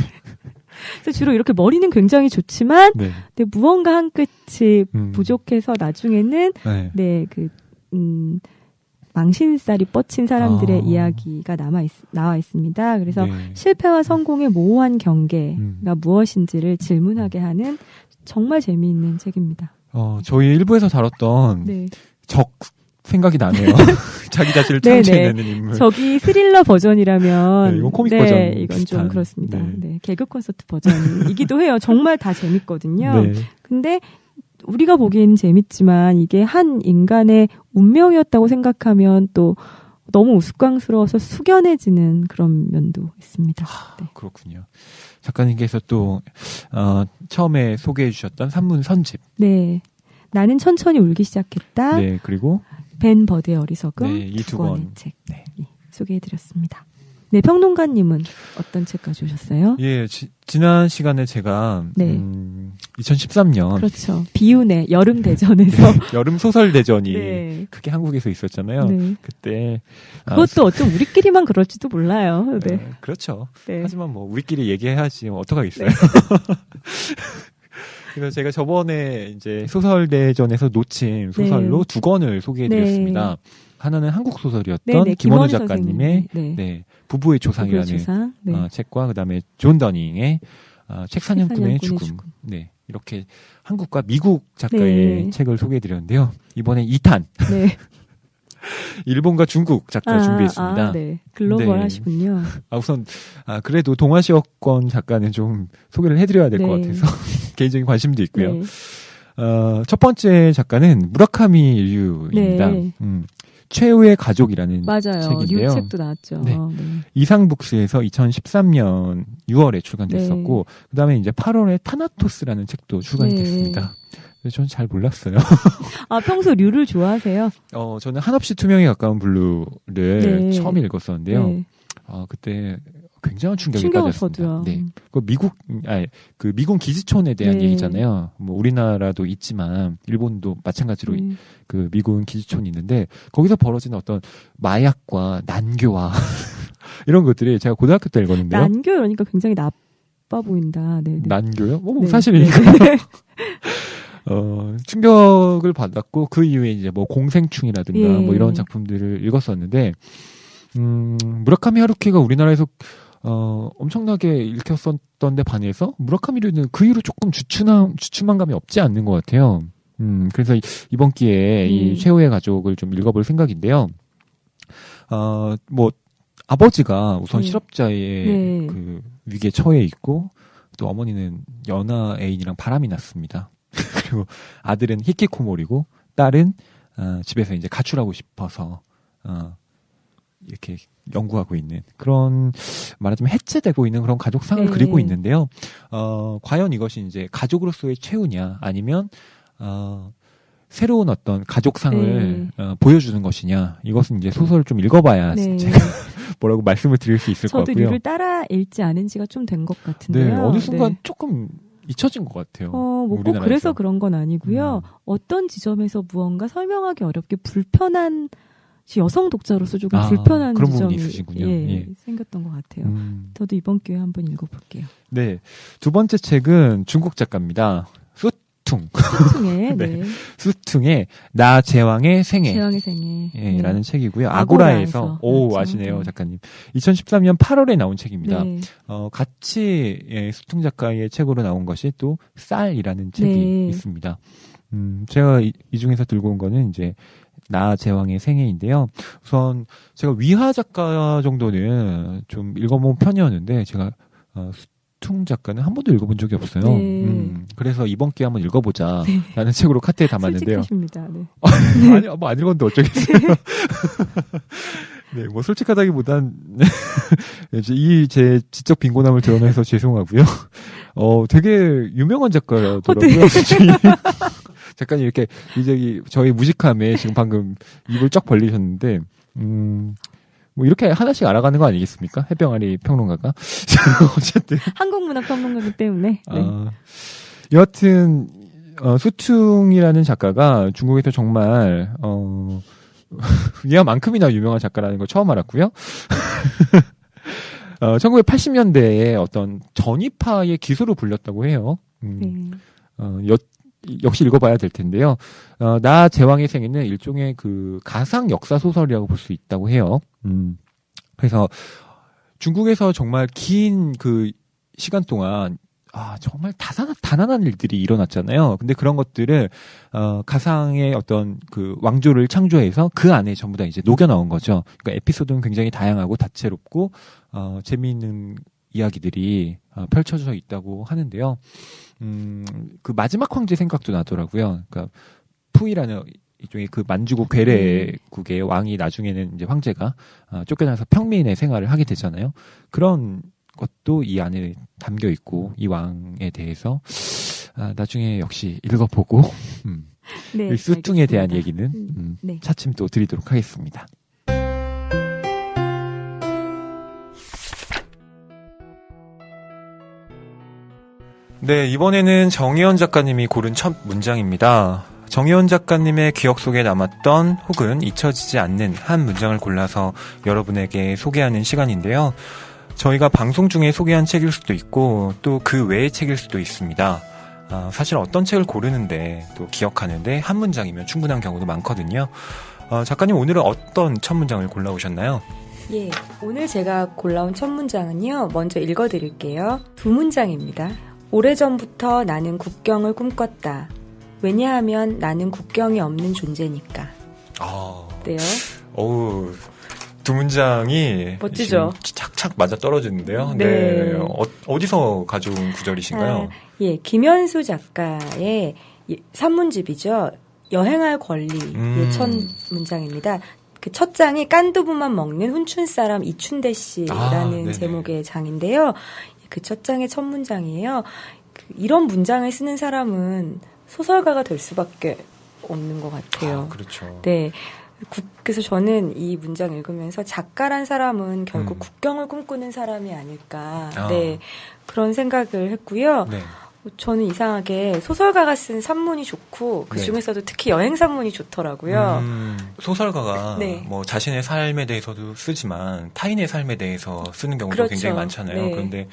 그래서 주로 이렇게 머리는 굉장히 좋지만 네. 근데 무언가 한 끝이 부족해서 나중에는 네. 망신살이 뻗친 사람들의 이야기가 나와 있습니다. 그래서 네. 실패와 성공의 모호한 경계가 무엇인지를 질문하게 하는 정말 재미있는 책입니다. 저희 일부에서 다뤘던 네. 적 생각이 나네요. 자기 자신을 네네. 창조해내는 인물. 저기 스릴러 버전이라면 네, 이건 코믹 버전 이건 비슷한. 좀 그렇습니다. 네. 네, 개그 콘서트 버전이기도 해요. 정말 다 재밌거든요. 네. 근데 우리가 보기에는 재밌지만 이게 한 인간의 운명이었다고 생각하면 또 너무 우스꽝스러워서 숙연해지는 그런 면도 있습니다. 네. 그렇군요. 작가님께서 또 처음에 소개해 주셨던 산문 선집. 네. 나는 천천히 울기 시작했다. 네. 그리고 벤 버드의 어리석음 네, 이 두 두 권의 권. 책 네. 소개해드렸습니다. 네, 평론가님은 어떤 책 가져오셨어요? 예, 지난 시간에 제가 네. 2013년 그렇죠. 비운의 여름 대전에서 여름 소설 대전이 네. 크게 한국에서 있었잖아요. 네. 그때 그것도 어쩜 우리끼리만 그럴지도 몰라요. 네. 그렇죠. 네. 하지만 뭐 우리끼리 얘기해야지 뭐 어떡하겠어요. 네. 그래서 제가 저번에 이제 소설 대전에서 놓친 소설로 네. 두 권을 소개해드렸습니다. 네. 하나는 한국 소설이었던 네네, 김원우 김원우 작가님의 선생님의, 네, 부부의 조상이라는 부부의 조상, 네. 책과 그다음에 존 더닝의 책 사냥꾼의 책사냥꾼의 죽음. 네, 이렇게 한국과 미국 작가의 네. 책을 소개해드렸는데요. 이번에 2탄 네. 일본과 중국 작가 준비했습니다. 네. 글로벌 네. 하시군요. 우선 그래도 동아시아권 작가는 좀 소개를 해드려야 될 것 네. 같아서 개인적인 관심도 있고요. 네. 첫 번째 작가는 무라카미 류입니다. 네. 최후의 가족이라는 맞아요. 책인데요. 뉴책도 나왔죠. 네. 네. 이상북스에서 2013년 6월에 출간됐었고 그다음에 이제 8월에 타나토스라는 책도 출간이 네. 됐습니다. 근데 저는 잘 몰랐어요. 평소 류를 좋아하세요? 저는 한없이 투명에 가까운 블루를 네. 처음 읽었었는데요. 네. 그때 굉장한 충격에 충격을 빠졌습니다. 저도요. 네. 그 미군 기지촌에 대한 네. 얘기잖아요. 뭐 우리나라도 있지만 일본도 마찬가지로 그 미군 기지촌이 있는데 거기서 벌어지는 어떤 마약과 난교와 이런 것들이 제가 고등학교 때 읽었는데요. 난교 이러니까 굉장히 나빠 보인다. 네. 네. 난교요? 네. 사실이니까. 네. 충격을 받았고 그 이후에 이제 뭐 공생충이라든가 예. 뭐 이런 작품들을 읽었었는데 무라카미 하루키가 우리나라에서 엄청나게 읽혔었던 데 반해서 무라카미류는 그 이후로 조금 주춤한 감이 없지 않는 것 같아요. 그래서 이번 기회에 이 최후의 가족을 좀 읽어볼 생각인데요. 뭐 아버지가 우선 실업자의 그 위기에 처해 있고 또 어머니는 연하 애인이랑 바람이 났습니다. 그리고 아들은 히키코모리고 딸은 집에서 이제 가출하고 싶어서 이렇게 연구하고 있는 그런 말하자면 해체되고 있는 그런 가족상을 그리고 있는데요. 과연 이것이 이제 가족으로서의 최후냐 아니면 새로운 어떤 가족상을 보여주는 것이냐 이것은 이제 소설을 좀 읽어봐야 제가 뭐라고 말씀을 드릴 수 있을 것 같고요. 저도 류를 따라 읽지 않은 지가 좀 된 것 같은데요. 네, 어느 순간 조금 잊혀진 것 같아요. 뭐 꼭 우리나라에서. 그래서 그런 건 아니고요. 어떤 지점에서 무언가 설명하기 어렵게 불편한 여성 독자로서 조금 불편한 그런 지점이 부분이 있으시군요. 예. 생겼던 것 같아요. 저도 이번 기회에 한번 읽어볼게요. 네, 두 번째 책은 중국 작가입니다. 수퉁의 네. 수퉁의 나 제왕의 생애. 제왕의 생애. 예, 라는 책이고요. 아고라에서. 그렇죠. 아시네요, 작가님. 2013년 8월에 나온 책입니다. 네. 같이 수퉁 작가의 책으로 나온 것이 또 쌀이라는 책이 네. 있습니다. 제가 이 중에서 들고 온 거는 이제 나 제왕의 생애인데요. 우선 제가 위화 작가 정도는 좀 읽어본 편이었는데 제가 수퉁 작가는 한 번도 읽어본 적이 없어요. 네. 그래서 이번 기회에 한번 읽어보자 라는 책으로 카트에 담았는데요. 솔직하십니다. 네. 아니, 뭐 안 읽었는데 어쩌겠어요. 네, 뭐 솔직하다기보단 이 제 지적 빈곤함을 드러내서 죄송하고요. 되게 유명한 작가더라고요. 작가님 이렇게 이제 저희 무식함에 지금 방금 입을 쫙 벌리셨는데 뭐 이렇게 하나씩 알아가는 거 아니겠습니까? 해병아리 평론가가. 어쨌든 한국문학평론가이기 때문에. 네. 여하튼 수퉁이라는 작가가 중국에서 정말 위아만큼이나 유명한 작가라는 걸 처음 알았고요. 1980년대에 어떤 전위파의 기수로 불렸다고 해요. 역시 읽어봐야 될 텐데요. 나 제왕의 생애는 일종의 그 가상 역사 소설이라고 볼 수 있다고 해요. 그래서 중국에서 정말 긴 그 시간 동안 정말 다난한 일들이 일어났잖아요. 근데 그런 것들을 가상의 어떤 그 왕조를 창조해서 그 안에 전부 다 이제 녹여 넣은 거죠. 그러니까 에피소드는 굉장히 다양하고 다채롭고 재미있는 이야기들이 펼쳐져 있다고 하는데요. 그 마지막 황제 생각도 나더라고요. 그러니까 푸이라는 일종의 그 만주국 괴뢰국의 왕이 나중에는 이제 황제가 쫓겨나서 평민의 생활을 하게 되잖아요. 그런 것도 이 안에 담겨 있고 이 왕에 대해서 나중에 역시 읽어보고 네, 이 수퉁에 알겠습니다. 대한 얘기는 네. 차츰 또 드리도록 하겠습니다. 네, 이번에는 정혜원 작가님이 고른 첫 문장입니다. 정혜원 작가님의 기억 속에 남았던 혹은 잊혀지지 않는 한 문장을 골라서 여러분에게 소개하는 시간인데요. 저희가 방송 중에 소개한 책일 수도 있고 또 그 외의 책일 수도 있습니다. 사실 어떤 책을 고르는데 또 기억하는데 한 문장이면 충분한 경우도 많거든요. 작가님 오늘은 어떤 첫 문장을 골라오셨나요? 예, 오늘 제가 골라온 첫 문장은요. 먼저 읽어드릴게요. 두 문장입니다. 오래전부터 나는 국경을 꿈꿨다. 왜냐하면 나는 국경이 없는 존재니까. 네요. 어우, 두 문장이 멋지죠? 착착 맞아 떨어지는데요. 네. 어디서 가져온 구절이신가요? 예, 김현수 작가의 산문집이죠. 여행할 권리의 첫 문장입니다. 그 첫 장이 깐두부만 먹는 훈춘 사람 이춘대 씨라는 제목의 장인데요. 그 첫 장의 첫 문장이에요. 이런 문장을 쓰는 사람은 소설가가 될 수밖에 없는 것 같아요. 그렇죠. 네. 그래서 저는 이 문장 읽으면서 작가란 사람은 결국 국경을 꿈꾸는 사람이 아닐까. 네. 그런 생각을 했고요. 네. 저는 이상하게 소설가가 쓴 산문이 좋고 그 중에서도 특히 여행 산문이 좋더라고요. 소설가가 뭐 자신의 삶에 대해서도 쓰지만 타인의 삶에 대해서 쓰는 경우도 그렇죠. 굉장히 많잖아요. 네. 그런데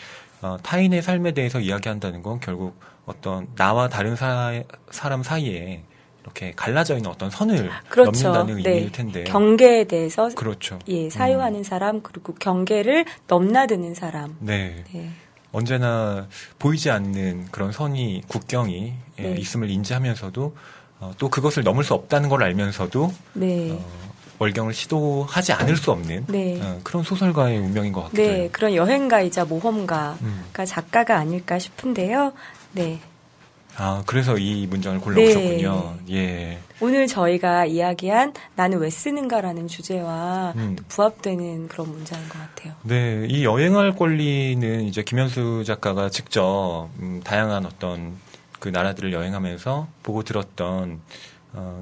타인의 삶에 대해서 이야기한다는 건 결국 어떤 나와 다른 사람 사이에 이렇게 갈라져 있는 어떤 선을 넘는다는 의미일 텐데. 경계에 대해서 그렇죠. 예, 사유하는 사람 그리고 경계를 넘나드는 사람. 네. 언제나 보이지 않는 그런 선이 국경이 있음을 인지하면서도 또 그것을 넘을 수 없다는 걸 알면서도 월경을 시도하지 않을 수 없는 그런 소설가의 운명인 것 같기도 해요. 그런 여행가이자 모험가가 작가가 아닐까 싶은데요. 네. 그래서 이 문장을 골라오셨군요. 예. 오늘 저희가 이야기한 나는 왜 쓰는가라는 주제와 부합되는 그런 문장인 것 같아요. 네, 이 여행할 권리는 이제 김현수 작가가 직접 다양한 어떤 그 나라들을 여행하면서 보고 들었던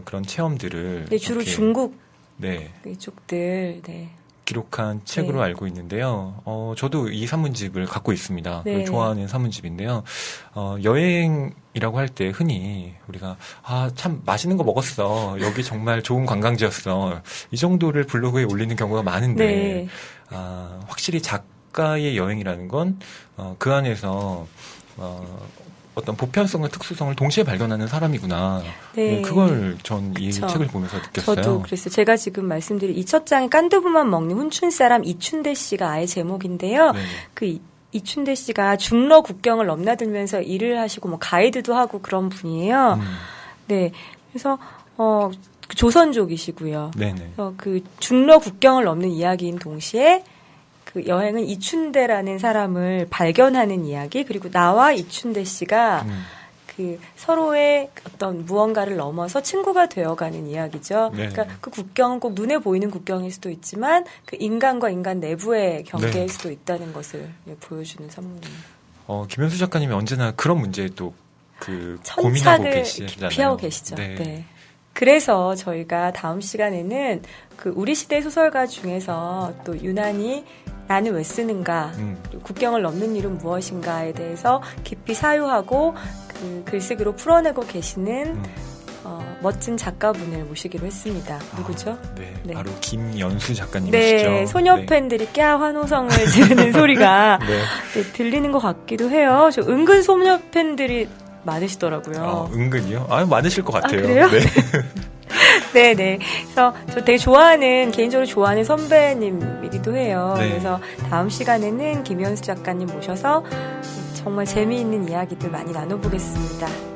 그런 체험들을 주로 중국 네. 이쪽들 기록한 책으로 네. 알고 있는데요. 저도 이 산문집을 갖고 있습니다. 네. 좋아하는 산문집인데요. 여행이라고 할 때 흔히 우리가 참 맛있는 거 먹었어. 여기 정말 좋은 관광지였어. 이 정도를 블로그에 올리는 경우가 많은데 네. 확실히 작가의 여행이라는 건 그 안에서 어떤 보편성과 특수성을 동시에 발견하는 사람이구나. 네. 그걸 전 이 그쵸. 책을 보면서 느꼈어요. 저도 그랬어요. 제가 지금 말씀드린 이 첫 장이 깐두부만 먹는 훈춘 사람 이춘대 씨가 아예 제목인데요. 네. 그 이춘대 씨가 중러 국경을 넘나들면서 일을 하시고 뭐 가이드도 하고 그런 분이에요. 네. 그래서 조선족이시고요. 네네. 그래서 그 중러 국경을 넘는 이야기인 동시에 그 여행은 이춘대라는 사람을 발견하는 이야기, 그리고 나와 이춘대 씨가 그 서로의 어떤 무언가를 넘어서 친구가 되어가는 이야기죠. 네. 그러니까 그 국경은 꼭 눈에 보이는 국경일 수도 있지만 그 인간과 인간 내부의 경계일 네. 수도 있다는 것을 보여주는 산문입니다. 김현수 작가님이 언제나 그런 문제에 또 고민하고 천착을 계시잖아요. 기피하고 계시죠. 네. 네. 그래서 저희가 다음 시간에는 그 우리 시대 소설가 중에서 또 유난히 나는 왜 쓰는가, 그리고 국경을 넘는 일은 무엇인가에 대해서 깊이 사유하고 그 글쓰기로 풀어내고 계시는 멋진 작가분을 모시기로 했습니다. 누구죠? 네, 네. 바로 김연수 작가님이시죠. 네, 소녀 팬들이 꺄 환호성을 지르는 소리가 네. 네, 들리는 것 같기도 해요. 저 은근 소녀 팬들이 많으시더라고요. 은근히요? 많으실 것 같아요. 그래요? 네. 네네. 그래서 저 되게 개인적으로 좋아하는 선배님이기도 해요. 네. 그래서 다음 시간에는 김현수 작가님 모셔서 정말 재미있는 이야기들 많이 나눠보겠습니다.